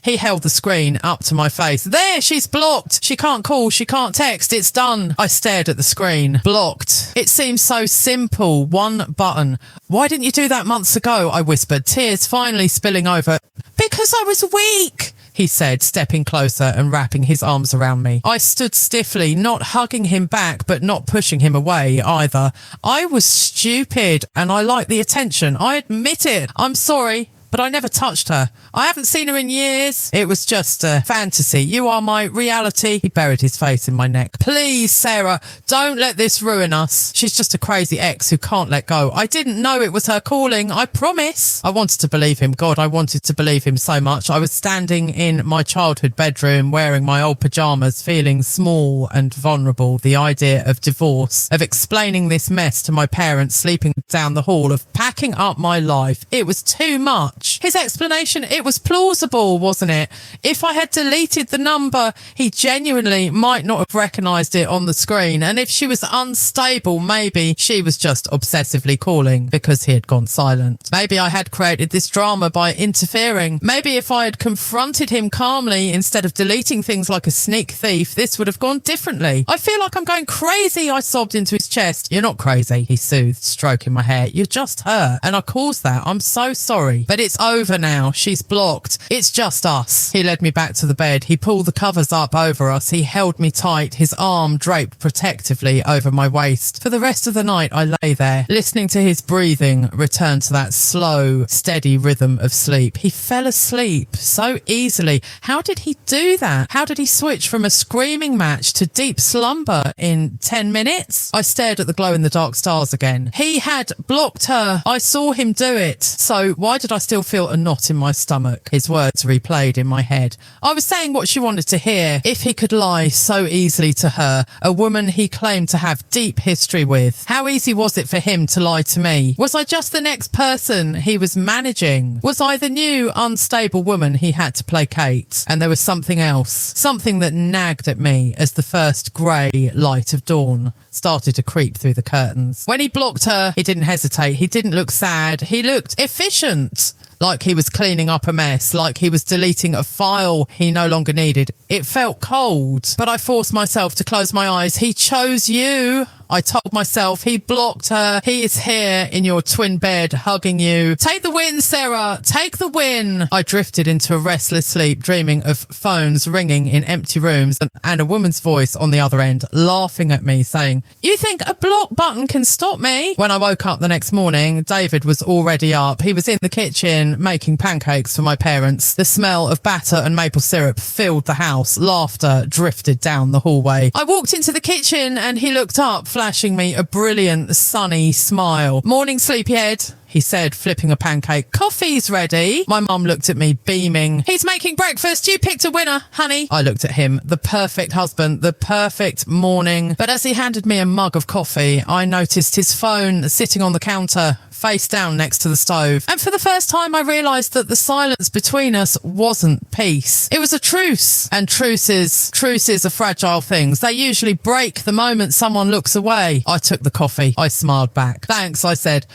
He held the screen up to my face. There, she's blocked. She can't call. She can't text. It's done. I stared at the screen. Blocked. It seems so simple. One button. Why didn't you do that months ago? I whispered, tears finally spilling over. Because I was weak, he said, stepping closer and wrapping his arms around me. I stood stiffly, not hugging him back, but not pushing him away either. I was stupid and I liked the attention. I admit it. I'm sorry. but I never touched her. I haven't seen her in years. It was just a fantasy. You are my reality. He buried his face in my neck. Please, Sarah, don't let this ruin us. She's just a crazy ex who can't let go. I didn't know it was her calling. I promise. I wanted to believe him. God, I wanted to believe him so much. I was standing in my childhood bedroom wearing my old pajamas, feeling small and vulnerable. The idea of divorce, of explaining this mess to my parents, sleeping down the hall, of packing up my life. It was too much. His explanation, it was plausible, wasn't it? If I had deleted the number, he genuinely might not have recognised it on the screen. And if she was unstable, maybe she was just obsessively calling because he had gone silent. Maybe I had created this drama by interfering. Maybe if I had confronted him calmly instead of deleting things like a sneak thief, this would have gone differently. I feel like I'm going crazy, I sobbed into his chest. You're not crazy, he soothed, stroking my hair. You're just hurt, and I caused that. I'm so sorry. But it's over now. She's blocked. It's just us. He led me back to the bed. He pulled the covers up over us. He held me tight, his arm draped protectively over my waist. For the rest of the night, I lay there, listening to his breathing return to that slow, steady rhythm of sleep. He fell asleep so easily. How did he do that? How did he switch from a screaming match to deep slumber in 10 minutes? I stared at the glow-in-the-dark stars again. He had blocked her. I saw him do it. So why did I still feel a knot in my stomach? His words replayed in my head. I was saying what she wanted to hear. If he could lie so easily to her, a woman he claimed to have deep history with, how easy was it for him to lie to me? Was I just the next person he was managing? Was I the new unstable woman he had to placate? And there was something else, something that nagged at me as the first grey light of dawn started to creep through the curtains. When he blocked her, he didn't hesitate. He didn't look sad. He looked efficient. Like he was cleaning up a mess, like he was deleting a file he no longer needed. It felt cold, but I forced myself to close my eyes. He chose you. I told myself, he blocked her. He is here in your twin bed, hugging you. Take the win, Sarah. Take the win. I drifted into a restless sleep, dreaming of phones ringing in empty rooms and a woman's voice on the other end, laughing at me, saying, you think a block button can stop me? When I woke up the next morning, David was already up. He was in the kitchen making pancakes for my parents. The smell of batter and maple syrup filled the house. Laughter drifted down the hallway. I walked into the kitchen and he looked up, flashing me a brilliant, sunny smile. Morning, sleepyhead, he said, flipping a pancake. Coffee's ready. My mum looked at me, beaming. He's making breakfast. You picked a winner, honey. I looked at him. The perfect husband, the perfect morning. But as he handed me a mug of coffee, I noticed his phone sitting on the counter, face down next to the stove. And for the first time, I realised that the silence between us wasn't peace. It was a truce. And truces are fragile things. They usually break the moment someone looks away. I took the coffee. I smiled back. Thanks, I said.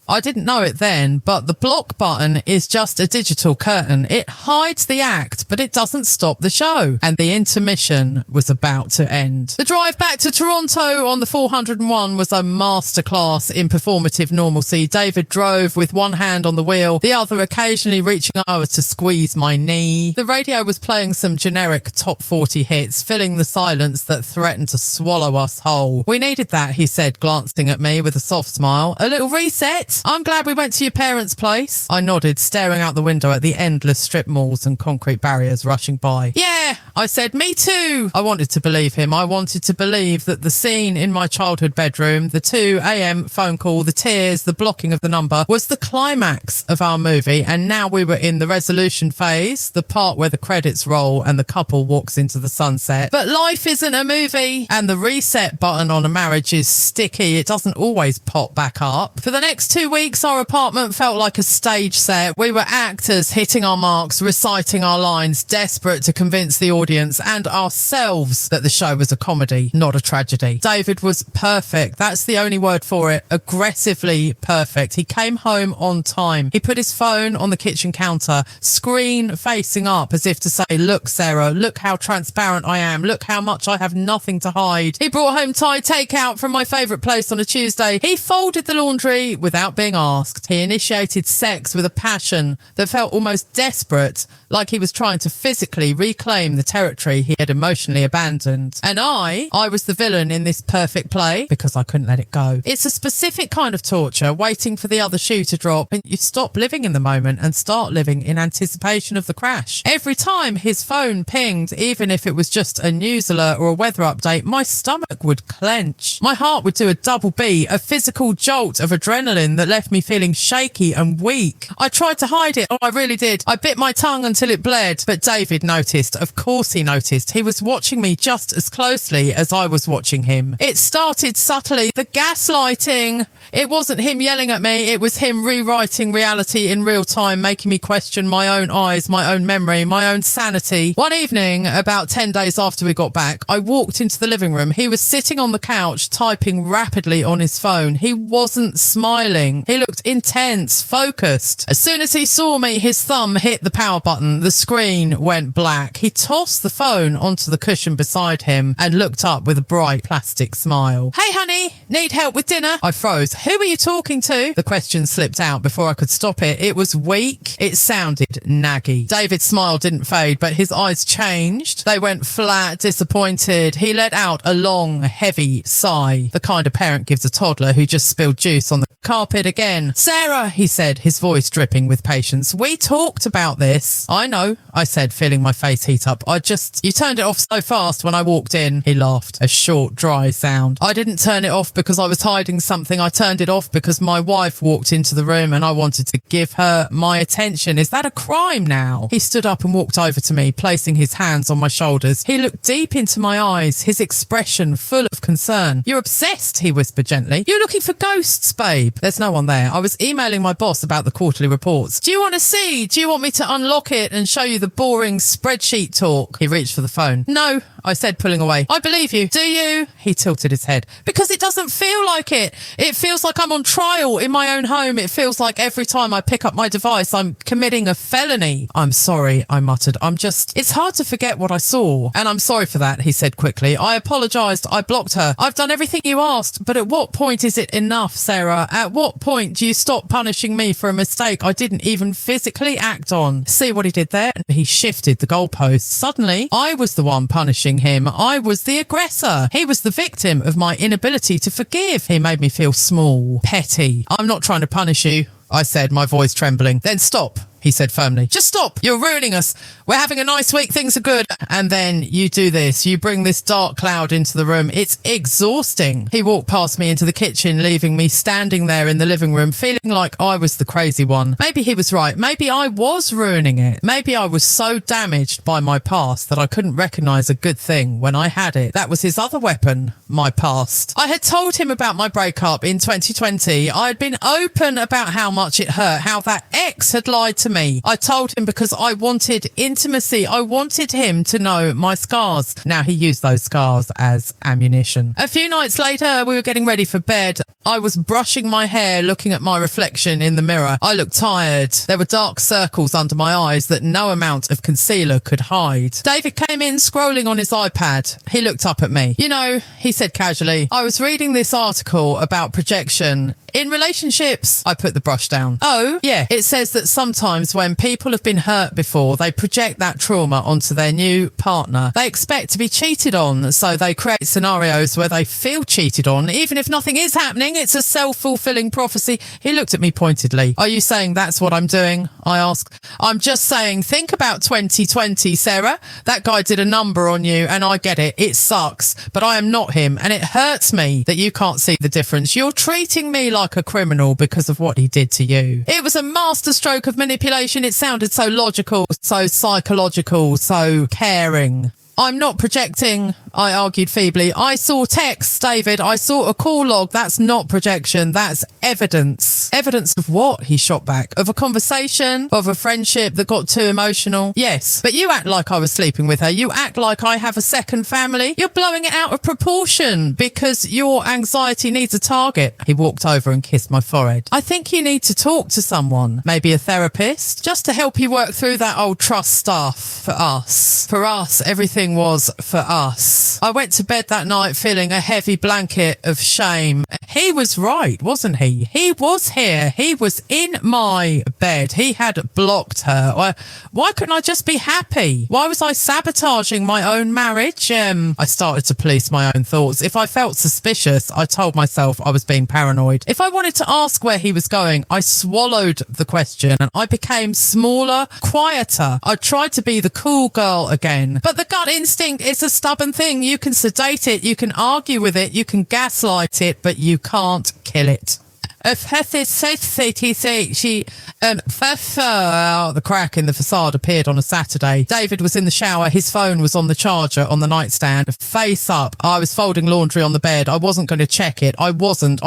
I didn't know it then, but the block button is just a digital curtain. It hides the act, but it doesn't stop the show. And the intermission was about to end. The drive back to Toronto on the 401 was a masterclass in performative normalcy. David drove with one hand on the wheel, the other occasionally reaching over to squeeze my knee. The radio was playing some generic top 40 hits, filling the silence that threatened to swallow us whole. We needed that, he said, glancing at me with a soft smile. A little reset. I'm glad we went to your parents' place. I nodded, staring out the window at the endless strip malls and concrete barriers rushing by. Yeah, I said, me too. I wanted to believe him. I wanted to believe that the scene in my childhood bedroom, the 2 a.m. phone call, the tears, the blocking of the number, was the climax of our movie. And now we were in the resolution phase, the part where the credits roll and the couple walks into the sunset. But life isn't a movie, and the reset button on a marriage is sticky. It doesn't always pop back up. For the next 2 weeks, our apartment felt like a stage set. We were actors hitting our marks, reciting our lines, desperate to convince the audience and ourselves that the show was a comedy, not a tragedy. David was perfect. That's the only word for it. Aggressively perfect. He came home on time. He put his phone on the kitchen counter, screen facing up, as if to say, look, Sarah, look how transparent I am. Look how much I have nothing to hide. He brought home Thai takeout from my favourite place on a Tuesday. He folded the laundry without being asked. He initiated sex with a passion that felt almost desperate, like he was trying to physically reclaim the territory he had emotionally abandoned. And I was the villain in this perfect play because I couldn't let it go. It's a specific kind of torture, waiting for the other shoe to drop, and you stop living in the moment and start living in anticipation of the crash. Every time his phone pinged, even if it was just a news alert or a weather update, my stomach would clench. My heart would do a double beat, a physical jolt of adrenaline that left me feeling shaky and weak. I tried to hide it. Oh, I really did. I bit my tongue until it bled. But David noticed. Of course he noticed. He was watching me just as closely as I was watching him. It started subtly. The gaslighting. It wasn't him yelling at me. It was him rewriting reality in real time, making me question my own eyes, my own memory, my own sanity. One evening, about 10 days after we got back, I walked into the living room. He was sitting on the couch, typing rapidly on his phone. He wasn't smiling. He looked intense, focused. As soon as he saw me, his thumb hit the power button. The screen went black. He tossed the phone onto the cushion beside him and looked up with a bright plastic smile. "Hey, honey, need help with dinner?" I froze. "Who are you talking to?" The question slipped out before I could stop it. It was weak. It sounded naggy. David's smile didn't fade, but his eyes changed. They went flat, disappointed. He let out a long, heavy sigh, the kind a parent gives a toddler who just spilled juice on the carpet again. "Sarah," he said, his voice dripping with patience, "we talked about this." "I know," I said, feeling my face heat up. You turned it off so fast when I walked in." He laughed, a short, dry sound. "I didn't turn it off because I was hiding something. I turned it off because my wife walked into the room and I wanted to give her my attention. Is that a crime now?" He stood up and walked over to me, placing his hands on my shoulders. He looked deep into my eyes, his expression full of concern. "You're obsessed," he whispered gently. "You're looking for ghosts, babe." "There's no one there. I was emailing my boss about the quarterly reports." "Do you want to see? Do you want me to unlock it and show you the boring spreadsheet talk?" He reached for the phone. "No," I said, pulling away. "I believe you." "Do you?" He tilted his head. "Because it doesn't feel like it. It feels like I'm on trial in my own home. It feels like every time I pick up my device, I'm committing a felony." "I'm sorry," I muttered. It's hard to forget what I saw. "And I'm sorry for that," he said quickly. "I apologised. I blocked her. I've done everything you asked. But at what point is it enough, Sarah? At what point do you stop punishing me for a mistake I didn't even physically act on?" See what he did there? He shifted the goalposts. Suddenly, I was the one punishing him. I was the aggressor. He was the victim of my inability to forgive. He made me feel small, petty. "I'm not trying to punish you," I said, my voice trembling. "Then stop," he said firmly. "Just stop. You're ruining us. We're having a nice week. Things are good. And then you do this. You bring this dark cloud into the room. It's exhausting." He walked past me into the kitchen, leaving me standing there in the living room, feeling like I was the crazy one. Maybe he was right. Maybe I was ruining it. Maybe I was so damaged by my past that I couldn't recognise a good thing when I had it. That was his other weapon, my past. I had told him about my breakup in 2020. I had been open about how much it hurt, how that ex had lied to me. I told him because I wanted intimacy. I wanted him to know my scars. Now he used those scars as ammunition. A few nights later, we were getting ready for bed. I was brushing my hair, looking at my reflection in the mirror. I looked tired. There were dark circles under my eyes that no amount of concealer could hide. David came in, scrolling on his iPad. He looked up at me. "You know," he said casually, "I was reading this article about projection in relationships." I put the brush down. "Oh, yeah. It says that sometimes when people have been hurt before, they project that trauma onto their new partner. They expect to be cheated on, so they create scenarios where they feel cheated on, even if nothing is happening. It's a self-fulfilling prophecy." He looked at me pointedly. "Are you saying that's what I'm doing?" I asked. "I'm just saying, think about 2020, Sarah. That guy did a number on you, and I get it. It sucks, but I am not him, and it hurts me that you can't see the difference. You're treating me like a criminal because of what he did to you." It was a masterstroke of manipulation. It sounded so logical, so psychological, so caring. "I'm not projecting," I argued feebly. "I saw texts, David. I saw a call log. That's not projection. That's evidence." "Evidence of what?" he shot back. "Of a conversation? Of a friendship that got too emotional?" "Yes, but you act like I was sleeping with her. You act like I have a second family. You're blowing it out of proportion because your anxiety needs a target." He walked over and kissed my forehead. "I think you need to talk to someone, maybe a therapist, just to help you work through that old trust stuff. For us. For us, everything was for us." I went to bed that night feeling a heavy blanket of shame, He was right, wasn't he? He was here. He was in my bed. He had blocked her. Why couldn't I just be happy? Why was I sabotaging my own marriage? I started to police my own thoughts. If I felt suspicious, I told myself I was being paranoid. If I wanted to ask where he was going, I swallowed the question and I became smaller, quieter. I tried to be the cool girl again. But the gut instinct is a stubborn thing. You can sedate it, you can argue with it, you can gaslight it, but you can't kill it. The crack in the facade appeared on a Saturday. David was in the shower. His phone was on the charger on the nightstand. Face up. I was folding laundry on the bed. I wasn't going to check it. I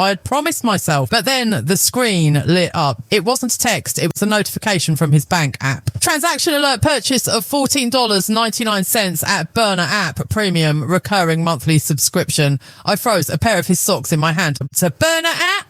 had promised myself. But then the screen lit up. It wasn't a text. It was a notification from his bank app. Transaction alert purchase of $14.99 at Burner app premium recurring monthly subscription. I froze, a pair of his socks in my hand. It's a Burner app.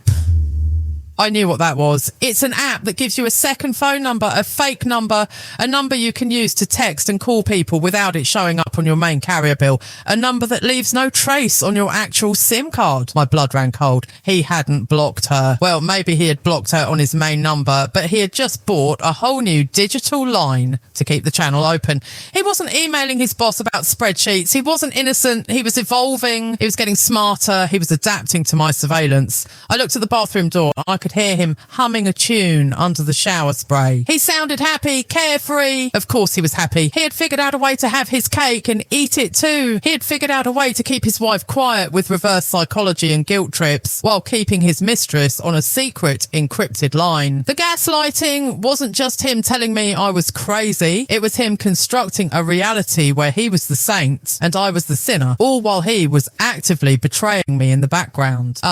I knew what that was. It's an app that gives you a second phone number, a fake number, a number you can use to text and call people without it showing up on your main carrier bill, a number that leaves no trace on your actual SIM card. My blood ran cold. He hadn't blocked her. Well, maybe he had blocked her on his main number, but he had just bought a whole new digital line to keep the channel open. He wasn't emailing his boss about spreadsheets. He wasn't innocent. He was evolving. He was getting smarter. He was adapting to my surveillance. I looked at the bathroom door. I could hear him humming a tune under the shower spray. He sounded happy, carefree. Of course he was happy. He had figured out a way to have his cake and eat it too. He had figured out a way to keep his wife quiet with reverse psychology and guilt trips while keeping his mistress on a secret encrypted line. The gaslighting wasn't just him telling me I was crazy. It was him constructing a reality where he was the saint and I was the sinner, all while he was actively betraying me in the background.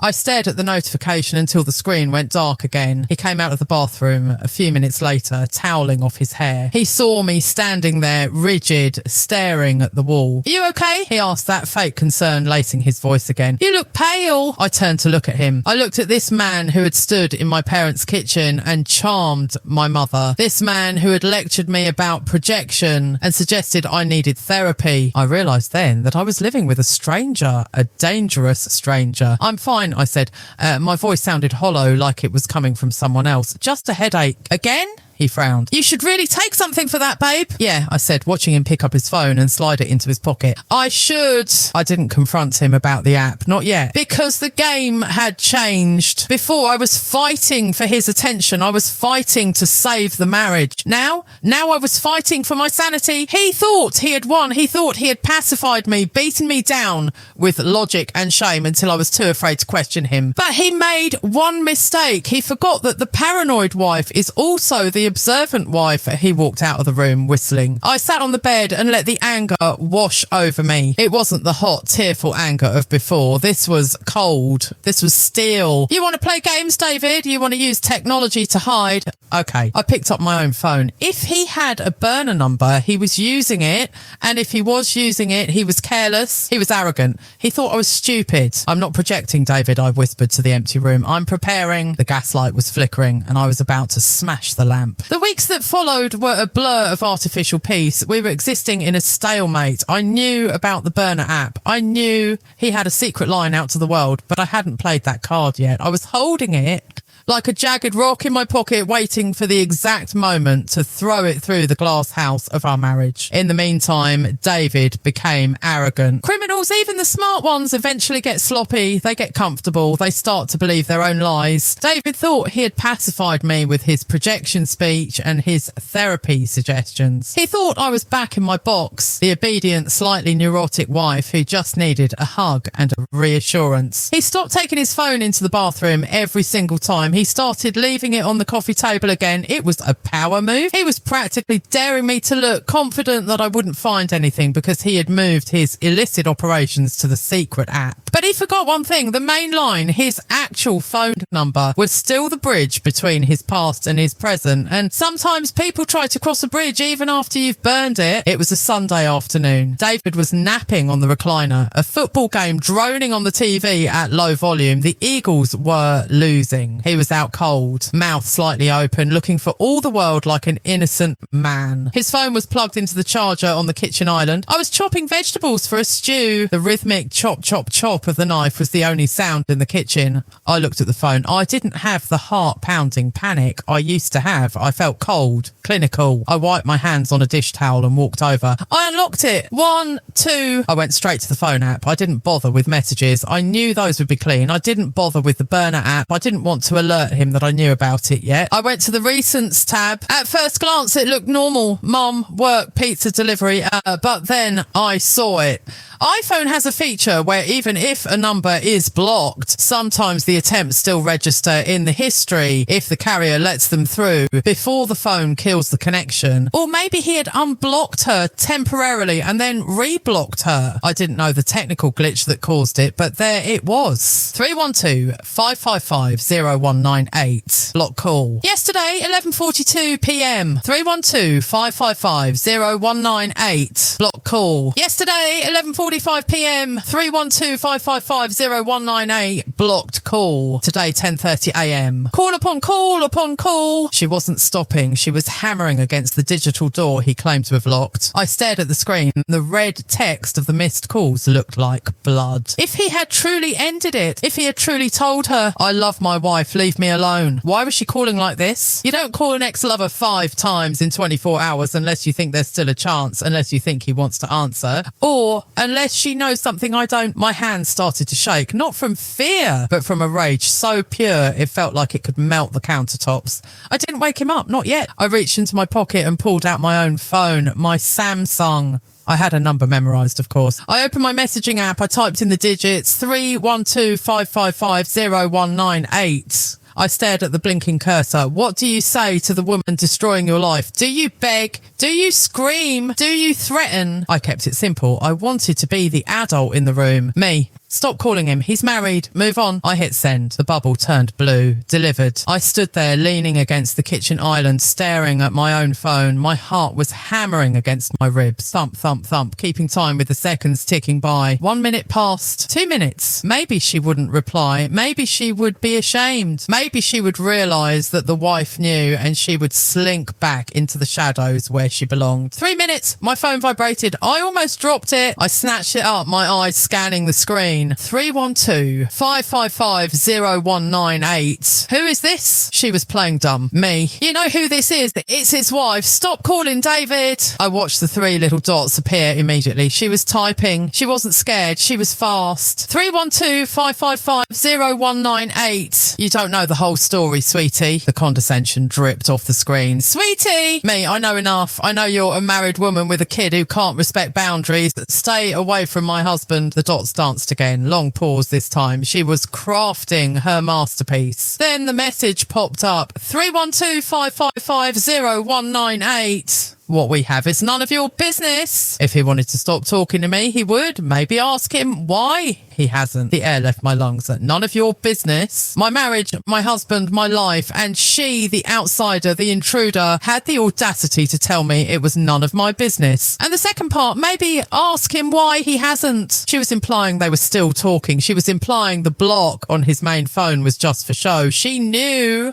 I stared at the notification until the screen went dark again. He came out of the bathroom a few minutes later, toweling off his hair. He saw me standing there, rigid, staring at the wall. "Are you okay?" he asked, that fake concern lacing his voice again. "You look pale." I turned to look at him. I looked at this man who had stood in my parents' kitchen and charmed my mother. This man who had lectured me about projection and suggested I needed therapy. I realised then that I was living with a stranger, a dangerous stranger. "I'm fine," I said. My voice sounded hollow, like it was coming from someone else. "Just a headache." "Again?" He frowned. "You should really take something for that, babe." "Yeah," I said, watching him pick up his phone and slide it into his pocket. "I should." I didn't confront him about the app, not yet, because the game had changed. Before, I was fighting for his attention. I was fighting to save the marriage. Now I was fighting for my sanity. He thought he had won. He thought he had pacified me, beaten me down with logic and shame until I was too afraid to question him. But he made one mistake. He forgot that the paranoid wife is also the observant wife. He walked out of the room whistling. I sat on the bed and let the anger wash over me. It wasn't the hot, tearful anger of before. This was cold. This was steel. "You want to play games, David? You want to use technology to hide?" Okay. I picked up my own phone. If he had a burner number, he was using it. And if he was using it, he was careless. He was arrogant. He thought I was stupid. "I'm not projecting, David," I whispered to the empty room. "I'm preparing." The gaslight was flickering and I was about to smash the lamp. The weeks that followed were a blur of artificial peace. We were existing in a stalemate. I knew about the Burner app. I knew he had a secret line out to the world, but I hadn't played that card yet. I was holding it like a jagged rock in my pocket, waiting for the exact moment to throw it through the glass house of our marriage. In the meantime, David became arrogant. Criminals, even the smart ones, eventually get sloppy. They get comfortable. They start to believe their own lies. David thought he had pacified me with his projection speech and his therapy suggestions. He thought I was back in my box, the obedient, slightly neurotic wife who just needed a hug and a reassurance. He stopped taking his phone into the bathroom every single time. He started leaving it on the coffee table again. It was a power move. He was practically daring me to look, confident that I wouldn't find anything because he had moved his illicit operations to the secret app. But he forgot one thing. The main line, his actual phone number, was still the bridge between his past and his present. And sometimes people try to cross a bridge even after you've burned it. It was a Sunday afternoon. David was napping on the recliner, a football game droning on the TV at low volume. The Eagles were losing. He was out cold, mouth slightly open, looking for all the world like an innocent man. His phone was plugged into the charger on the kitchen island. I was chopping vegetables for a stew 312. The rhythmic chop, chop, chop of the knife was the only sound in the kitchen. I looked at the phone. I didn't have the heart-pounding panic I used to have. I felt cold, clinical. I wiped my hands on a dish towel and walked over. I unlocked it. 1, 2. I went straight to the phone app. I didn't bother with messages. I knew those would be clean. I didn't bother with the burner app. I didn't want to alert him that I knew about it yet. I went to the recents tab. At first glance, it looked normal. Mom, work, pizza delivery. But then I saw it. iPhone has a feature where even if a number is blocked, sometimes the attempts still register in the history if the carrier lets them through before the phone kills the connection. Or maybe he had unblocked her temporarily and then reblocked her. I didn't know the technical glitch that caused it, but there it was. 312-555-0198. Block call. Yesterday, 11:42 p.m. 312-555-0198. Block call. Yesterday, 11:45 p.m. 312-555-0198. Blocked call. Today, 10:30 a.m. Call upon call upon call. She wasn't stopping. She was hammering against the digital door he claimed to have locked. I stared at the screen. The red text of the missed calls looked like blood. If he had truly ended it, if he had truly told her, I love my wife, leave me alone. Why was she calling like this? You don't call an ex-lover 5 times in 24 hours unless you think there's still a chance, unless you think he wants to answer, or unless she knows something I don't. My hands started to shake, not from fear, but from a rage so pure it felt like it could melt the countertops. I didn't wake him up, not yet. I reached into my pocket and pulled out my own phone, my Samsung. I had a number memorised, of course. I opened my messaging app. I typed in the digits 312-555-0198. I stared at the blinking cursor. What do you say to the woman destroying your life? Do you beg? Do you scream? Do you threaten? I kept it simple. I wanted to be the adult in the room. Me. Stop calling him. He's married. Move on. I hit send. The bubble turned blue. Delivered. I stood there leaning against the kitchen island, staring at my own phone. My heart was hammering against my ribs. Thump, thump, thump, keeping time with the seconds ticking by. 1 minute passed. 2 minutes. Maybe she wouldn't reply. Maybe she would be ashamed. Maybe she would realise that the wife knew and she would slink back into the shadows where she belonged. 3 minutes. My phone vibrated. I almost dropped it. I snatched it up, my eyes scanning the screen. 312-555-0198. Who is this? She was playing dumb. Me. You know who this is? It's his wife. Stop calling, David. I watched the 3 little dots appear immediately. She was typing. She wasn't scared. She was fast. 312-555-0198. You don't know the whole story, sweetie. The condescension dripped off the screen. Sweetie! Me, I know enough. I know you're a married woman with a kid who can't respect boundaries. Stay away from my husband. The dots danced again. Long pause this time. She was crafting her masterpiece. Then the message popped up. 312-555-0198. What we have is none of your business. If he wanted to stop talking to me, he would. Maybe ask him why. He hasn't. The air left my lungs. None of your business. My marriage, my husband, my life, and she, the outsider, the intruder, had the audacity to tell me it was none of my business. And the second part, maybe ask him why he hasn't. She was implying they were still talking. She was implying the block on his main phone was just for show. She knew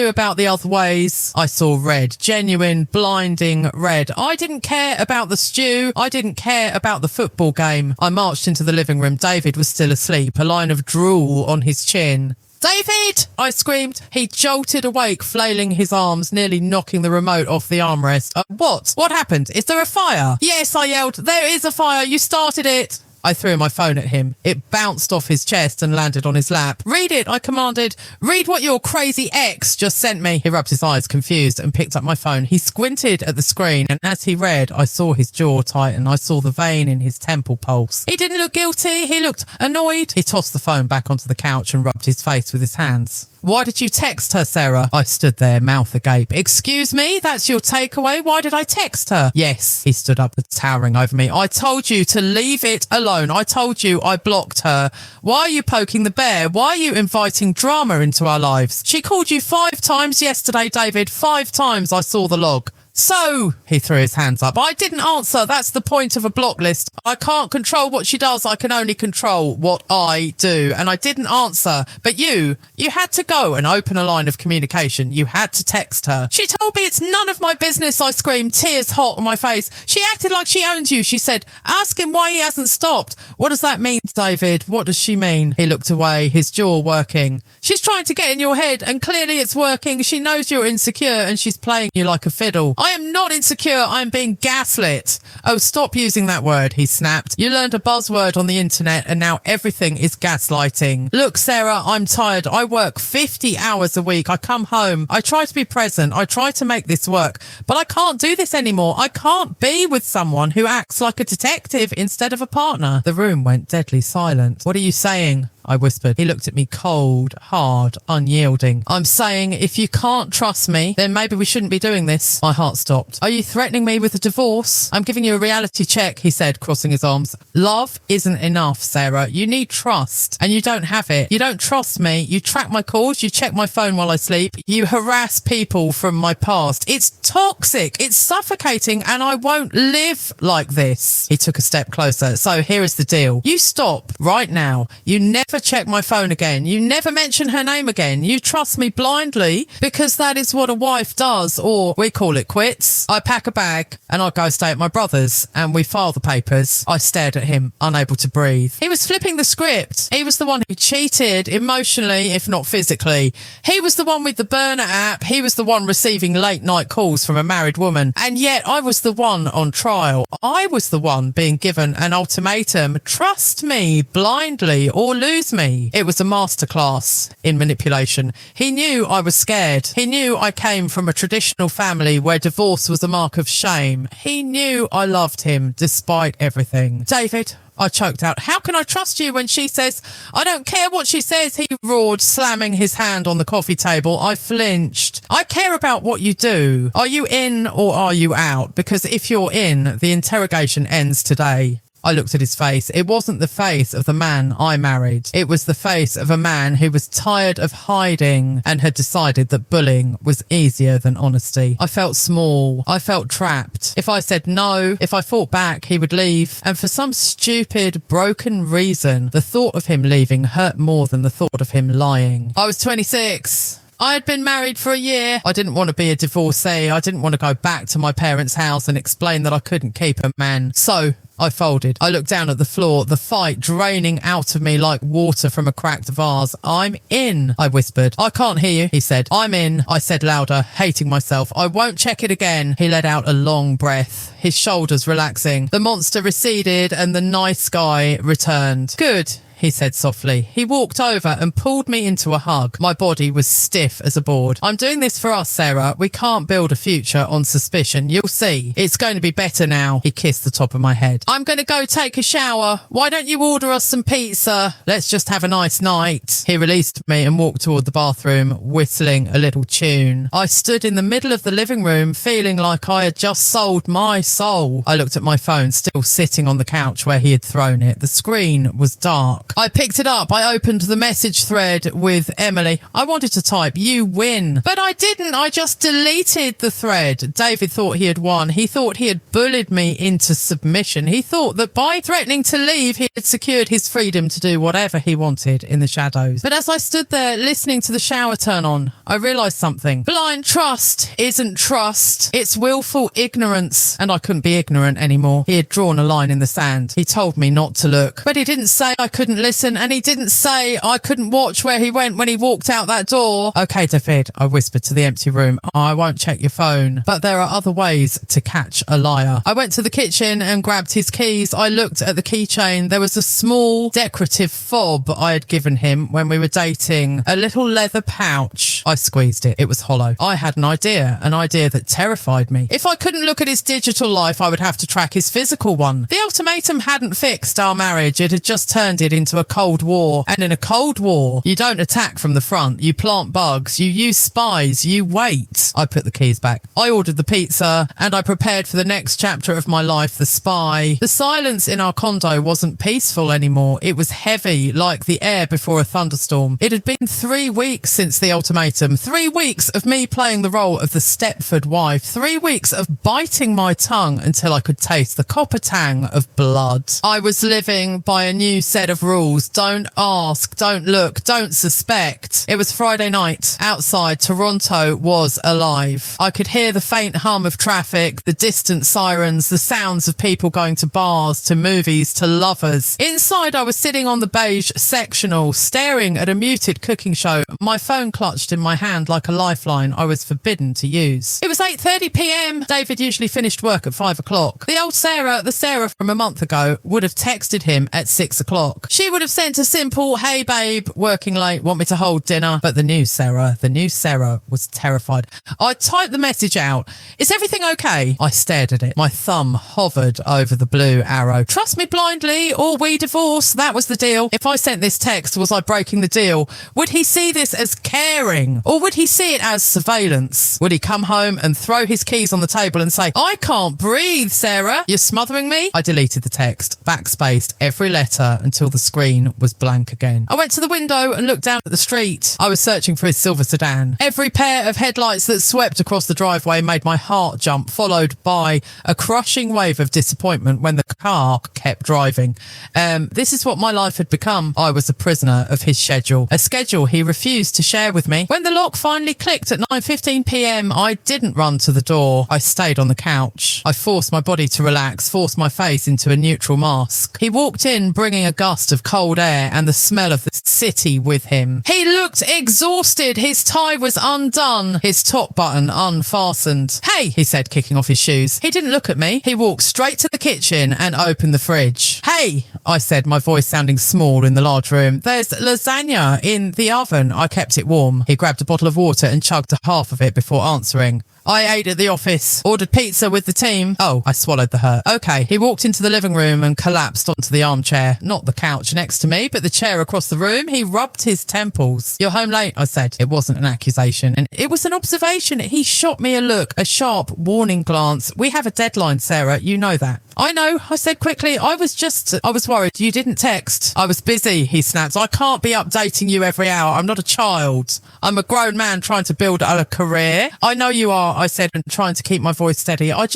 about the other ways. I saw red, genuine, blinding red. I didn't care about the stew. I didn't care about the football game. I marched into the living room. David was still asleep, a line of drool on his chin. David! I screamed. He jolted awake, flailing his arms, nearly knocking the remote off the armrest. What? What happened? Is there a fire? Yes, I yelled. There is a fire. You started it. I threw my phone at him. It bounced off his chest and landed on his lap. Read it, I commanded. Read what your crazy ex just sent me. He rubbed his eyes, confused, and picked up my phone. He squinted at the screen, and as he read, I saw his jaw tighten. I saw the vein in his temple pulse. He didn't look guilty. He looked annoyed. He tossed the phone back onto the couch and rubbed his face with his hands. Why did you text her, Sarah? I stood there, mouth agape. Excuse me? That's your takeaway? Why did I text her? Yes. He stood up, towering over me. I told you to leave it alone. I told you I blocked her. Why are you poking the bear? Why are you inviting drama into our lives? She called you 5 times yesterday, David. 5 times I saw the log. So, he threw his hands up. I didn't answer. That's the point of a block list. I can't control what she does. I can only control what I do. And I didn't answer. But you had to go and open a line of communication. You had to text her. She told me it's none of my business, I screamed, tears hot on my face. She acted like she owned you. She said, ask him why he hasn't stopped. What does that mean, David? What does she mean? He looked away, his jaw working. She's trying to get in your head and clearly it's working. She knows you're insecure and she's playing you like a fiddle. I am not insecure. I am being gaslit. Oh, stop using that word, he snapped. You learned a buzzword on the internet and now everything is gaslighting. Look, Sarah, I'm tired. I work 50 hours a week. I come home. I try to be present. I try to make this work, but I can't do this anymore. I can't be with someone who acts like a detective instead of a partner. The room went deadly silent. What are you saying? I whispered. He looked at me cold, hard, unyielding. I'm saying if you can't trust me, then maybe we shouldn't be doing this. My heart stopped. Are you threatening me with a divorce? I'm giving you a reality check, he said, crossing his arms. Love isn't enough, Sarah. You need trust, and you don't have it. You don't trust me. You track my calls. You check my phone while I sleep. You harass people from my past. It's toxic. It's suffocating, and I won't live like this. He took a step closer. So here is the deal. You stop right now. You never check my phone again. You never mention her name again. You trust me blindly because that is what a wife does, or we call it quits. I pack a bag and I go stay at my brother's and we file the papers. I stared at him, unable to breathe. He was flipping the script. He was the one who cheated emotionally, if not physically. He was the one with the burner app. He was the one receiving late night calls from a married woman. And yet I was the one on trial. I was the one being given an ultimatum. Trust me blindly or lose me. It was a masterclass in manipulation. He knew I was scared. He knew I came from a traditional family where divorce was a mark of shame. He knew I loved him despite everything. David, I choked out. How can I trust you when she says, I don't care what she says, he roared, slamming his hand on the coffee table. I flinched. I care about what you do. Are you in or are you out? Because if you're in, the interrogation ends today. I looked at his face. It wasn't the face of the man I married. It was the face of a man who was tired of hiding and had decided that bullying was easier than honesty. I felt small. I felt trapped. If I said no, if I fought back, he would leave. And for some stupid, broken reason, the thought of him leaving hurt more than the thought of him lying. I was 26. I had been married for a year. I didn't want to be a divorcee. I didn't want to go back to my parents' house and explain that I couldn't keep a man. So I folded. I looked down at the floor, the fight draining out of me like water from a cracked vase. I'm in, I whispered. I can't hear you, he said. I'm in, I said louder, hating myself. I won't check it again. He let out a long breath, his shoulders relaxing. The monster receded and the nice guy returned. Good, he said softly. He walked over and pulled me into a hug. My body was stiff as a board. I'm doing this for us, Sarah. We can't build a future on suspicion. You'll see. It's going to be better now. He kissed the top of my head. I'm going to go take a shower. Why don't you order us some pizza? Let's just have a nice night. He released me and walked toward the bathroom, whistling a little tune. I stood in the middle of the living room, feeling like I had just sold my soul. I looked at my phone, still sitting on the couch where he had thrown it. The screen was dark. I picked it up. I opened the message thread with Emily. I wanted to type, you win. But I didn't. I just deleted the thread. David thought he had won. He thought he had bullied me into submission. He thought that by threatening to leave, he had secured his freedom to do whatever he wanted in the shadows. But as I stood there listening to the shower turn on, I realised something. Blind trust isn't trust. It's willful ignorance. And I couldn't be ignorant anymore. He had drawn a line in the sand. He told me not to look. But he didn't say I couldn't listen, and he didn't say I couldn't watch where he went when he walked out that door. Okay, David, I whispered to the empty room. I won't check your phone, but there are other ways to catch a liar. I went to the kitchen and grabbed his keys. I looked at the keychain. There was a small decorative fob I had given him when we were dating, a little leather pouch. I squeezed it. It was hollow. I had an idea that terrified me. If I couldn't look at his digital life, I would have to track his physical one. The ultimatum hadn't fixed our marriage. It had just turned it into a cold war. And in a cold war, you don't attack from the front. You plant bugs. You use spies. You wait. I put the keys back. I ordered the pizza and I prepared for the next chapter of my life, the spy. The silence in our condo wasn't peaceful anymore. It was heavy, like the air before a thunderstorm. It had been 3 weeks since the ultimatum Ultimatum. 3 weeks of me playing the role of the Stepford wife. 3 weeks of biting my tongue until I could taste the copper tang of blood. I was living by a new set of rules. Don't ask, don't look, don't suspect. It was Friday night. Outside, Toronto was alive. I could hear the faint hum of traffic, the distant sirens, the sounds of people going to bars, to movies, to lovers. Inside, I was sitting on the beige sectional, staring at a muted cooking show, my phone clutched in my hand like a lifeline I was forbidden to use. It was 8:30 p.m. David usually finished work at 5 o'clock. The old Sarah, the Sarah from a month ago, would have texted him at 6 o'clock. She would have sent a simple, "Hey babe, working late, want me to hold dinner?" But the new Sarah was terrified. I typed the message out. "Is everything okay?" I stared at it. My thumb hovered over the blue arrow. "Trust me blindly or we divorce." That was the deal. If I sent this text, was I breaking the deal? Would he see this as caring, or would he see it as surveillance? Would he come home and throw his keys on the table and say, "I can't breathe, Sarah, you're smothering me"? I deleted the text, backspaced every letter until the screen was blank again. I went to the window and looked down at the street. I was searching for his silver sedan. Every pair of headlights that swept across the driveway made my heart jump, followed by a crushing wave of disappointment when the car kept driving. This is what my life had become. I was a prisoner of his schedule, a schedule he refused to share with me. When the lock finally clicked at 9:15 p.m, I didn't run to the door. I stayed on the couch. I forced my body to relax, forced my face into a neutral mask. He walked in, bringing a gust of cold air and the smell of the city with him. He looked exhausted. His tie was undone, his top button unfastened. "Hey," he said, kicking off his shoes. He didn't look at me. He walked straight to the kitchen and opened the fridge. "Hey," I said, my voice sounding small in the large room. "There's lasagna in the oven." I kept it warm. He grabbed a bottle of water and chugged half of it before answering. "I ate at the office. Ordered pizza with the team." Oh, I swallowed the hurt. "Okay." He walked into the living room and collapsed onto the armchair. Not the couch next to me, but the chair across the room. He rubbed his temples. "You're home late," I said. It wasn't an accusation, and it was an observation. He shot me a look, a sharp, warning glance. "We have a deadline, Sarah. You know that." "I know," I said quickly. I was worried you didn't text." "I was busy," he snapped. "I can't be updating you every hour. I'm not a child. I'm a grown man trying to build a career." "I know you are," I said, and trying to keep my voice steady. I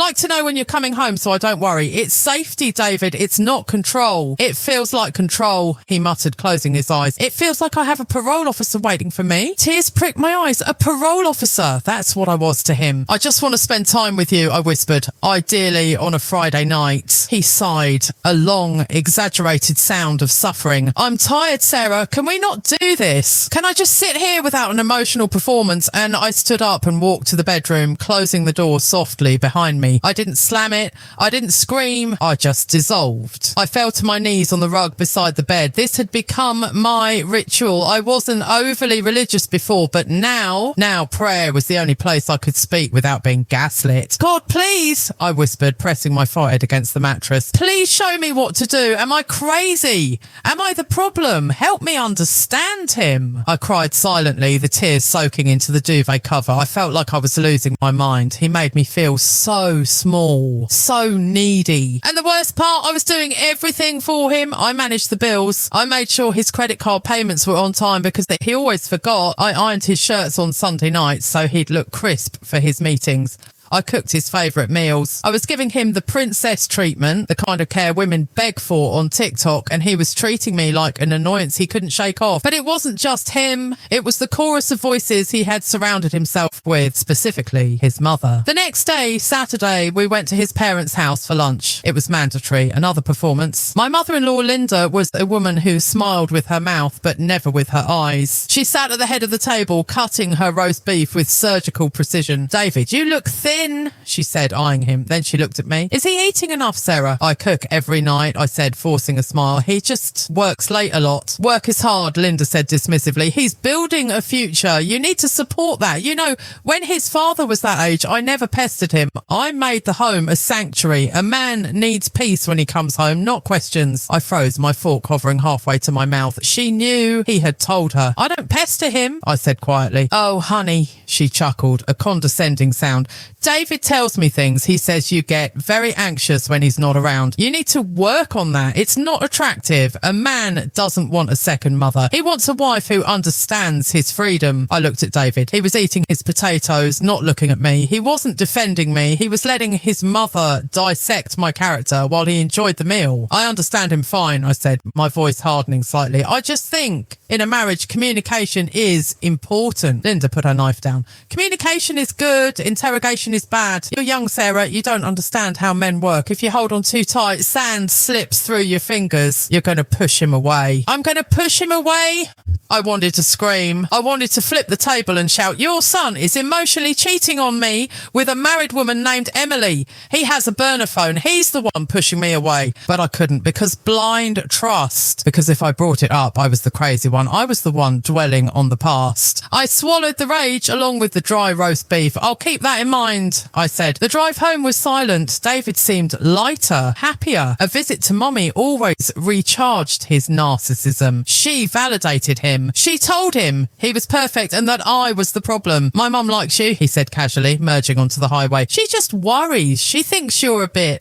like to know when you're coming home so I don't worry. It's safety, David. It's not control." "It feels like control," he muttered, closing his eyes. "It feels like I have a parole officer waiting for me." Tears pricked my eyes. A parole officer. That's what I was to him. "I just want to spend time with you," I whispered. "Ideally on a Friday night." He sighed, a long, exaggerated sound of suffering. "I'm tired, Sarah. Can we not do this? Can I just sit here without an emotional performance?" And I stood up and walked to the bedroom, closing the door softly behind me. I didn't slam it. I didn't scream. I just dissolved. I fell to my knees on the rug beside the bed. This had become my ritual. I wasn't overly religious before, but now prayer was the only place I could speak without being gaslit. "God, please," I whispered, pressing my forehead against the mattress. "Please show me what to do. Am I crazy? Am I the problem? Help me understand him." I cried silently, the tears soaking into the duvet cover. I felt like I was losing my mind. He made me feel so small, so needy. And the worst part, I was doing everything for him. I managed the bills. I made sure his credit card payments were on time because he always forgot. I ironed his shirts on Sunday nights so he'd look crisp for his meetings. I cooked his favourite meals. I was giving him the princess treatment, the kind of care women beg for on TikTok, and he was treating me like an annoyance he couldn't shake off. But it wasn't just him. It was the chorus of voices he had surrounded himself with, specifically his mother. The next day, Saturday, we went to his parents' house for lunch. It was mandatory, another performance. My mother-in-law, Linda, was a woman who smiled with her mouth, but never with her eyes. She sat at the head of the table, cutting her roast beef with surgical precision. "David, you look thin," she said, eyeing him. Then she looked at me. "Is he eating enough, Sarah?" "I cook every night," I said, forcing a smile. "He just works late a lot." "Work is hard," Linda said dismissively. "He's building a future. You need to support that. You know, when his father was that age, I never pestered him. I made the home a sanctuary. A man needs peace when he comes home, not questions." I froze, my fork hovering halfway to my mouth. She knew he had told her. "I don't pester him," I said quietly. "Oh, honey," she chuckled, a condescending sound. David tells me things. He says you get very anxious when he's not around. You need to work on that. It's not attractive. A man doesn't want a second mother. He wants a wife who understands his freedom. I looked at David. He was eating his potatoes, not looking at me. He wasn't defending me. He was letting his mother dissect my character while he enjoyed the meal. I understand him fine, I said, my voice hardening slightly. I just think in a marriage, communication is important. Linda put her knife down. Communication is good. Interrogation is bad. You're young, Sarah. You don't understand how men work. If you hold on too tight, sand slips through your fingers. You're going to push him away. I'm going to push him away. I wanted to scream. I wanted to flip the table and shout, your son is emotionally cheating on me with a married woman named Emily. He has a burner phone. He's the one pushing me away. But I couldn't because blind trust. Because if I brought it up, I was the crazy one. I was the one dwelling on the past. I swallowed the rage along with the dry roast beef. I'll keep that in mind, I said. The drive home was silent. David seemed lighter, happier. A visit to Mommy always recharged his narcissism. She validated him. She told him he was perfect and that I was the problem. My mum likes you, he said casually, merging onto the highway. She just worries. She thinks you're a bit,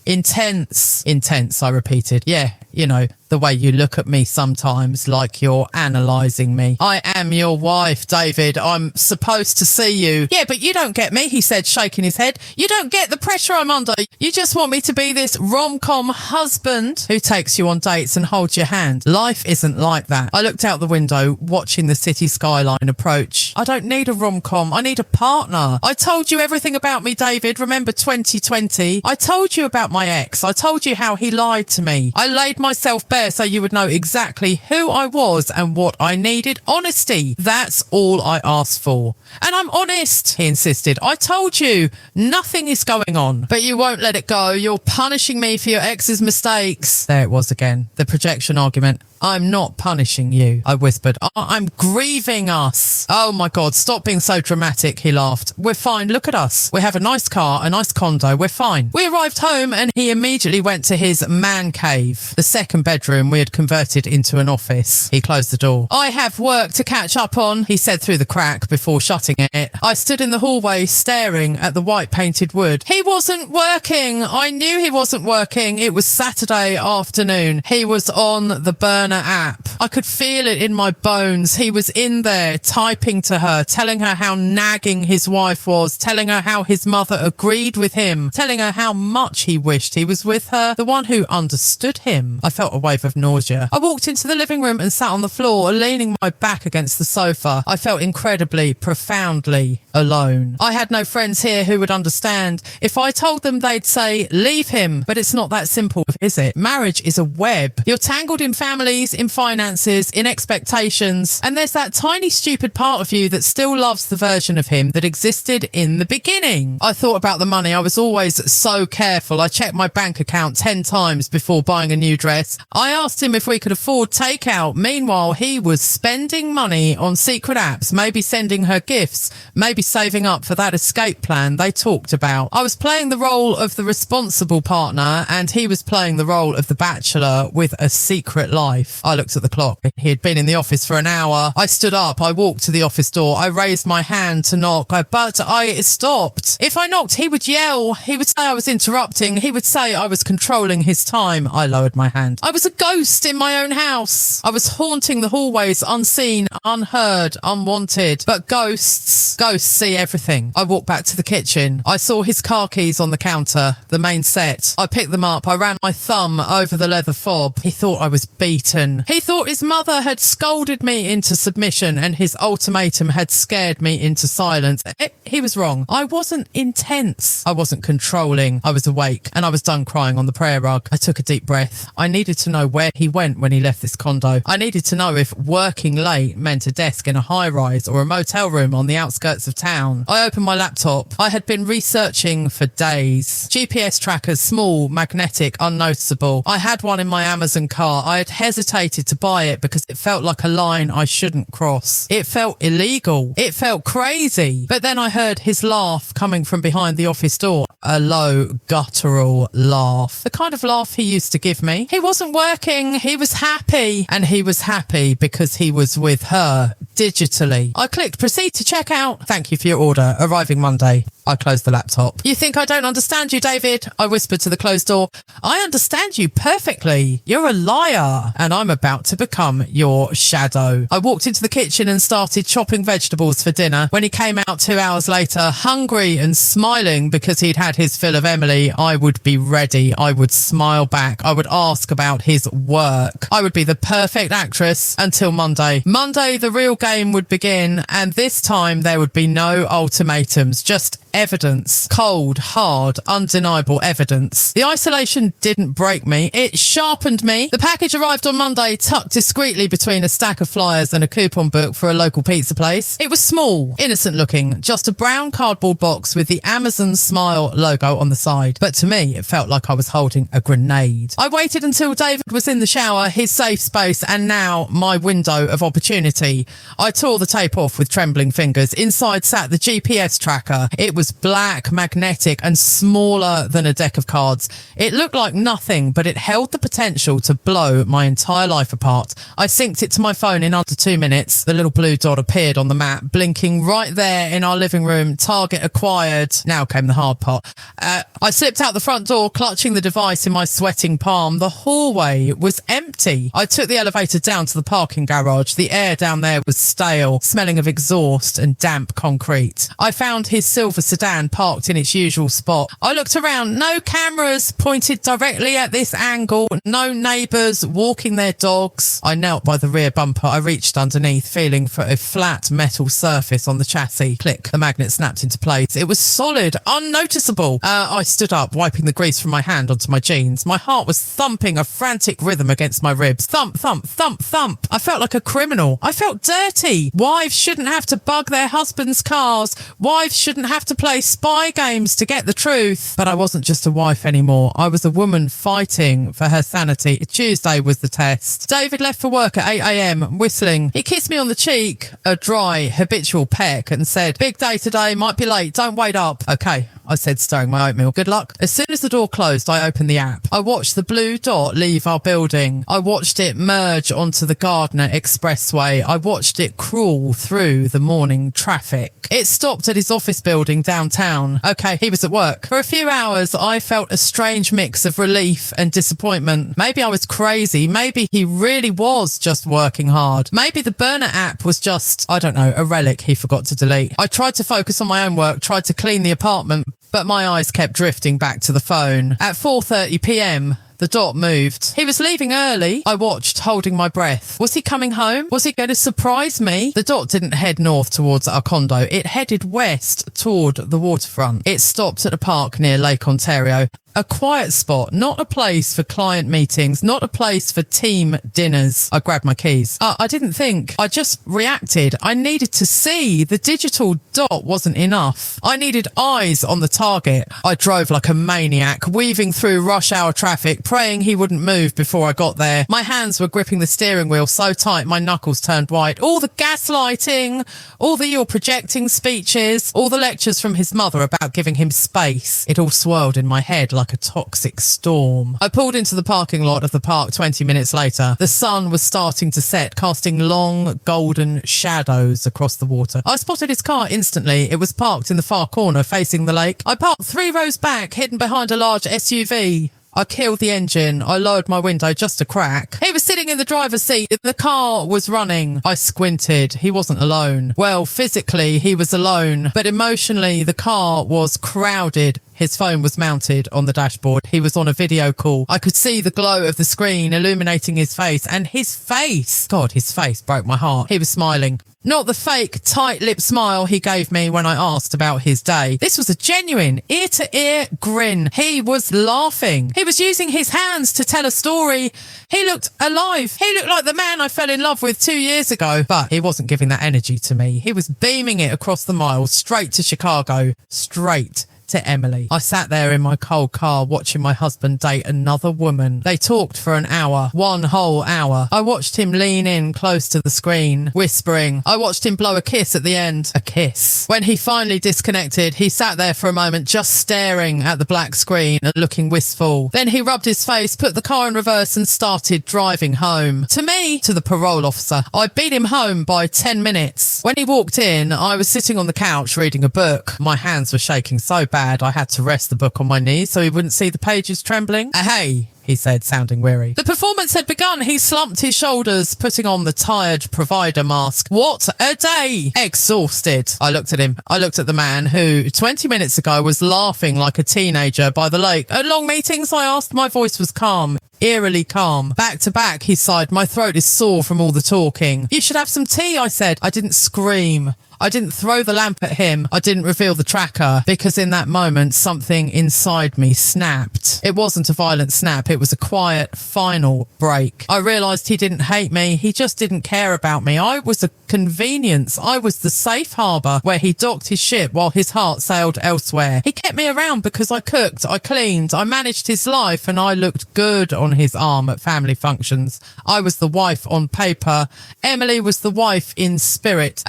intense. Intense, I repeated. Yeah, you know, the way you look at me sometimes like you're analysing me. I am your wife, David. I'm supposed to see you. Yeah, but you don't get me, he said, shaking his head. You don't get the pressure I'm under. You just want me to be this rom-com husband who takes you on dates and holds your hand. Life isn't like that. I looked out the window, watching the city skyline approach. I don't need a rom-com. I need a partner. I told you everything about me, David. Remember 2020? I told you about my ex. I told you how he lied to me. I laid myself bare so you would know exactly who I was and what I needed. Honesty. That's all I asked for. And I'm honest, he insisted. I told you nothing is going on, but you won't let it go. You're punishing me for your ex's mistakes. There it was again. The projection argument. I'm not punishing you, I whispered. I'm grieving us. Oh my God, stop being so dramatic, he laughed. We're fine, look at us. We have a nice car, a nice condo, we're fine. We arrived home and he immediately went to his man cave, the second bedroom we had converted into an office. He closed the door. I have work to catch up on, he said through the crack before shutting it. I stood in the hallway staring at the white painted wood. He wasn't working. I knew he wasn't working. It was Saturday afternoon. He was on the burner app. I could feel it in my bones. He was in there typing to her, telling her how nagging his wife was, telling her how his mother agreed with him, telling her how much he wished he was with her, the one who understood him. I felt a wave of nausea. I walked into the living room and sat on the floor, leaning my back against the sofa. I felt incredibly, profoundly alone. I had no friends here who would understand. If I told them, they'd say, leave him. But it's not that simple, is it? Marriage is a web. You're tangled in families, in finances, in expectations, and there's that tiny stupid part of you that still loves the version of him that existed in the beginning. I thought about the money. I was always so careful. I checked my bank account 10 times before buying a new dress. I asked him if we could afford takeout. Meanwhile, he was spending money on secret apps, maybe sending her gifts, maybe saving up for that escape plan they talked about. I was playing the role of the responsible partner and he was playing the role of the bachelor with a secret life. I looked at the clock. He had been in the office for an hour. I stood up. I walked to the office door. I raised my hand to knock, but I stopped. If I knocked, he would yell. He would say I was interrupting. He would say I was controlling his time. I lowered my hand. I was a ghost in my own house. I was haunting the hallways, unseen, unheard, unwanted. But ghosts see everything. I walked back to the kitchen. I saw his car keys on the counter, the main set. I picked them up. I ran my thumb over the leather fob. He thought I was beaten. He thought his mother had scolded me into submission and his ultimatum had scared me into silence. He was wrong. I wasn't intense. I wasn't controlling. I was awake and I was done crying on the prayer rug. I took a deep breath. I needed to know where he went when he left this condo. I needed to know if working late meant a desk in a high-rise or a motel room on the outskirts of town. I opened my laptop. I had been researching for days. GPS trackers, small, magnetic, unnoticeable. I had one in my Amazon car. I had hesitated to buy it because it felt like a line I shouldn't cross. It felt illegal. It felt crazy. But then I heard his laugh coming from behind the office door. A low, guttural laugh. The kind of laugh he used to give me. He wasn't working. He was happy. And he was happy because he was with her digitally. I clicked proceed to checkout. Thank you for your order. Arriving Monday. I closed the laptop. You think I don't understand you, David? I whispered to the closed door. I understand you perfectly. You're a liar, and I'm about to become your shadow. I walked into the kitchen and started chopping vegetables for dinner. When he came out 2 hours later, hungry and smiling because he'd had his fill of Emily, I would be ready. I would smile back. I would ask about his work. I would be the perfect actress until Monday. Monday, the real game would begin, and this time there would be no ultimatums, just evidence. Cold, hard, undeniable evidence. The isolation didn't break me. It sharpened me. The package arrived on Monday, tucked discreetly between a stack of flyers and a coupon book for a local pizza place. It was small, innocent looking, just a brown cardboard box with the Amazon Smile logo on the side. But to me, it felt like I was holding a grenade. I waited until David was in the shower, his safe space, and now my window of opportunity. I tore the tape off with trembling fingers. Inside sat the GPS tracker. It was black, magnetic, and smaller than a deck of cards. It looked like nothing, but it held the potential to blow my entire life apart. I synced it to my phone in under 2 minutes. The little blue dot appeared on the map, blinking right there in our living room. Target acquired. Now came the hard part. I slipped out the front door, clutching the device in my sweating palm. The hallway was empty. I took the elevator down to the parking garage. The air down there was stale, smelling of exhaust and damp concrete. I found his silver sedan parked in its usual spot. I looked around. No cameras pointed directly at this angle. No neighbours walking their dogs. I knelt by the rear bumper. I reached underneath, feeling for a flat metal surface on the chassis. Click. The magnet snapped into place. It was solid, unnoticeable. I stood up, wiping the grease from my hand onto my jeans. My heart was thumping a frantic rhythm against my ribs. Thump, thump, thump, thump. I felt like a criminal. I felt dirty. Wives shouldn't have to bug their husbands' cars. Wives shouldn't have to play spy games to get the truth. But I wasn't just a wife anymore. I was a woman fighting for her sanity. Tuesday was the test. David left for work at 8 a.m, whistling. He kissed me on the cheek, a dry, habitual peck, and said, "Big day today, might be late, don't wait up." Okay, I said, stirring my oatmeal. Good luck. As soon as the door closed, I opened the app. I watched the blue dot leave our building. I watched it merge onto the Gardner Expressway. I watched it crawl through the morning traffic. It stopped at his office building downtown. Okay, he was at work. For a few hours, I felt a strange mix of relief and disappointment. Maybe I was crazy. Maybe he really was just working hard. Maybe the burner app was just, I don't know, a relic he forgot to delete. I tried to focus on my own work, tried to clean the apartment, but my eyes kept drifting back to the phone. At 4:30 p.m, the dot moved. He was leaving early. I watched, holding my breath. Was he coming home? Was he going to surprise me? The dot didn't head north towards our condo. It headed west toward the waterfront. It stopped at a park near Lake Ontario. A quiet spot, not a place for client meetings, not a place for team dinners. I grabbed my keys. I didn't think. I just reacted. I needed to see. The digital dot wasn't enough. I needed eyes on the target. I drove like a maniac, weaving through rush hour traffic, praying he wouldn't move before I got there. My hands were gripping the steering wheel so tight my knuckles turned white. All the gaslighting, all the "you're projecting" speeches, all the lectures from his mother about giving him space. It all swirled in my head like a toxic storm. I pulled into the parking lot of the park 20 minutes later. The sun was starting to set, casting long golden shadows across the water. I spotted his car instantly. It was parked in the far corner facing the lake. I parked 3 rows back, hidden behind a large SUV. I killed the engine. I lowered my window just a crack. He was sitting in the driver's seat. The car was running. I squinted. He wasn't alone. Well, physically, he was alone, but emotionally, the car was crowded. His phone was mounted on the dashboard. He was on a video call. I could see the glow of the screen illuminating his face, and his face. God, his face broke my heart. He was smiling. Not the fake, tight-lipped smile he gave me when I asked about his day. This was a genuine, ear-to-ear grin. He was laughing. He was using his hands to tell a story. He looked alive. He looked like the man I fell in love with 2 years ago. But he wasn't giving that energy to me. He was beaming it across the miles, straight to Chicago. Straight to Emily. I sat there in my cold car watching my husband date another woman. They talked for an hour, one whole hour. I watched him lean in close to the screen, whispering. I watched him blow a kiss at the end. A kiss. When he finally disconnected, he sat there for a moment just staring at the black screen and looking wistful. Then he rubbed his face, put the car in reverse and started driving home. To me, to the parole officer, I beat him home by 10 minutes. When he walked in, I was sitting on the couch reading a book. My hands were shaking so bad I had to rest the book on my knees so he wouldn't see the pages trembling. Hey, he said, sounding weary. The performance had begun. He slumped his shoulders, putting on the tired provider mask. What a day! Exhausted. I looked at him. I looked at the man who 20 minutes ago was laughing like a teenager by the lake. At long meetings, I asked. My voice was calm. Eerily calm. Back to back, he sighed. My throat is sore from all the talking. You should have some tea, I said. I didn't scream. I didn't throw the lamp at him. I didn't reveal the tracker because in that moment, something inside me snapped. It wasn't a violent snap. It was a quiet, final break. I realised he didn't hate me. He just didn't care about me. I was a convenience. I was the safe harbour where he docked his ship while his heart sailed elsewhere. He kept me around because I cooked, I cleaned, I managed his life, and I looked good on his arm at family functions. I was the wife on paper. Emily was the wife in spirit.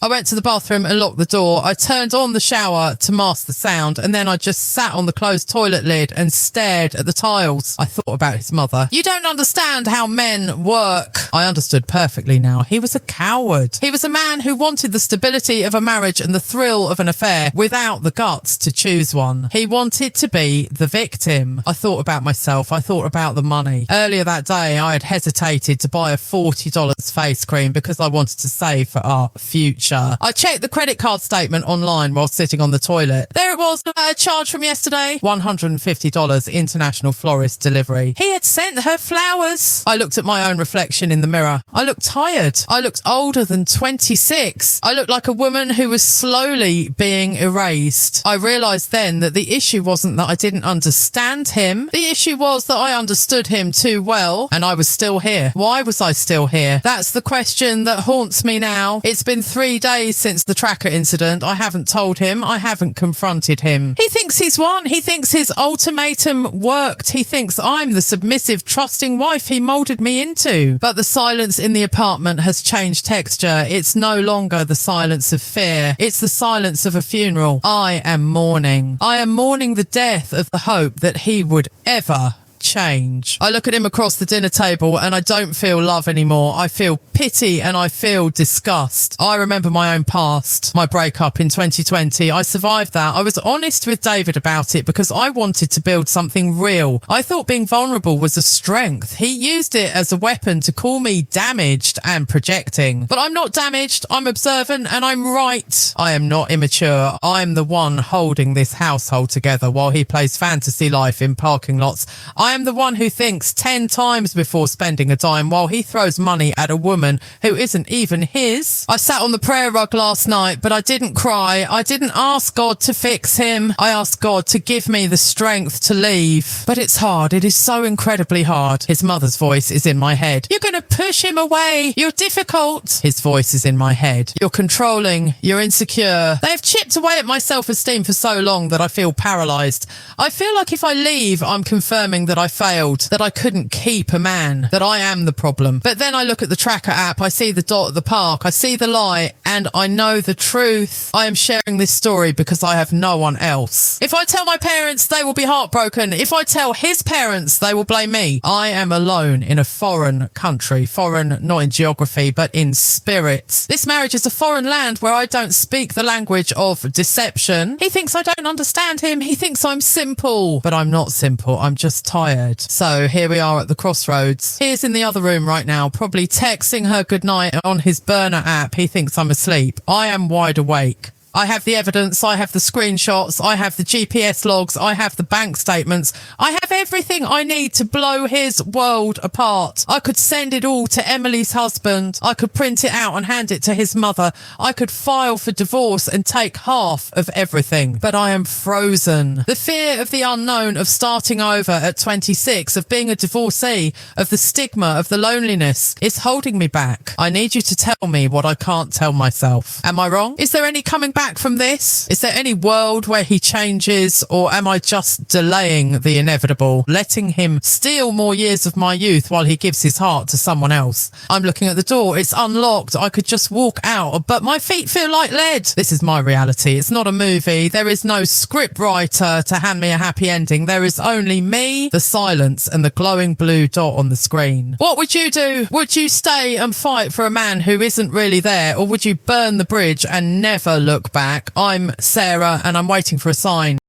I went to the bathroom and locked the door. I turned on the shower to mask the sound, and then I just sat on the closed toilet lid and stared at the tiles. I thought about his mother. You don't understand how men work. I understood perfectly now. He was a coward. He was a man who wanted the stability of a marriage and the thrill of an affair without the guts to choose one. He wanted to be the victim. I thought about myself. I thought about the money. Earlier that day, I had hesitated to buy a $40 face cream because I wanted to save for our future. I checked the credit card statement online while sitting on the toilet. There it was, a charge from yesterday. $150 international florist delivery. He had sent her flowers. I looked at my own reflection in the mirror. I looked tired. I looked older than 26. I looked like a woman who was slowly being erased. I realised then that the issue wasn't that I didn't understand him. The issue was that I understood him too well, and I was still here. Why was I still here? That's the question that haunts me now. It's been 3 days since the tracker incident. I haven't told him. I haven't confronted him. He thinks he's won. He thinks his ultimatum worked. He thinks I'm the submissive, trusting wife he moulded me into. But the silence in the apartment has changed texture. It's no longer the silence of fear. It's the silence of a funeral. I am mourning. I am mourning the death of the hope that he would ever change. I look at him across the dinner table and I don't feel love anymore. I feel pity and I feel disgust. I remember my own past, my breakup in 2020. I survived that. I was honest with David about it because I wanted to build something real. I thought being vulnerable was a strength. He used it as a weapon to call me damaged and projecting. But I'm not damaged. I'm observant and I'm right. I am not immature. I'm the one holding this household together while he plays fantasy life in parking lots. I am the one who thinks 10 times before spending a dime while he throws money at a woman who isn't even his. I sat on the prayer rug last night, but I didn't cry. I didn't ask God to fix him. I asked God to give me the strength to leave. But it's hard. It is so incredibly hard. His mother's voice is in my head. You're going to push him away. You're difficult. His voice is in my head. You're controlling. You're insecure. They have chipped away at my self-esteem for so long that I feel paralysed. I feel like if I leave, I'm confirming that I failed, that I couldn't keep a man, that I am the problem. But then I look at the tracker app, I see the dot at the park, I see the light, and I know the truth. I am sharing this story because I have no one else. If I tell my parents, they will be heartbroken. If I tell his parents, they will blame me. I am alone in a foreign country, foreign not in geography, but in spirit. This marriage is a foreign land where I don't speak the language of deception. He thinks I don't understand him. He thinks I'm simple, but I'm not simple. I'm just tired. So here we are at the crossroads. He is in the other room right now, probably texting her goodnight on his burner app. He thinks I'm asleep. I am wide awake. I have the evidence, I have the screenshots, I have the GPS logs, I have the bank statements. I have everything I need to blow his world apart. I could send it all to Emily's husband. I could print it out and hand it to his mother. I could file for divorce and take half of everything. But I am frozen. The fear of the unknown, of starting over at 26, of being a divorcee, of the stigma, of the loneliness, is holding me back. I need you to tell me what I can't tell myself. Am I wrong? Is there any coming back back from this? Is there any world where he changes, or am I just delaying the inevitable, letting him steal more years of my youth while he gives his heart to someone else? I'm looking at the door. It's unlocked. I could just walk out, but my feet feel like lead. This is my reality. It's not a movie. There is no script writer to hand me a happy ending. There is only me, the silence, and the glowing blue dot on the screen. What would you do? Would you stay and fight for a man who isn't really there, or would you burn the bridge and never look back? I'm Sarah, and I'm waiting for a sign.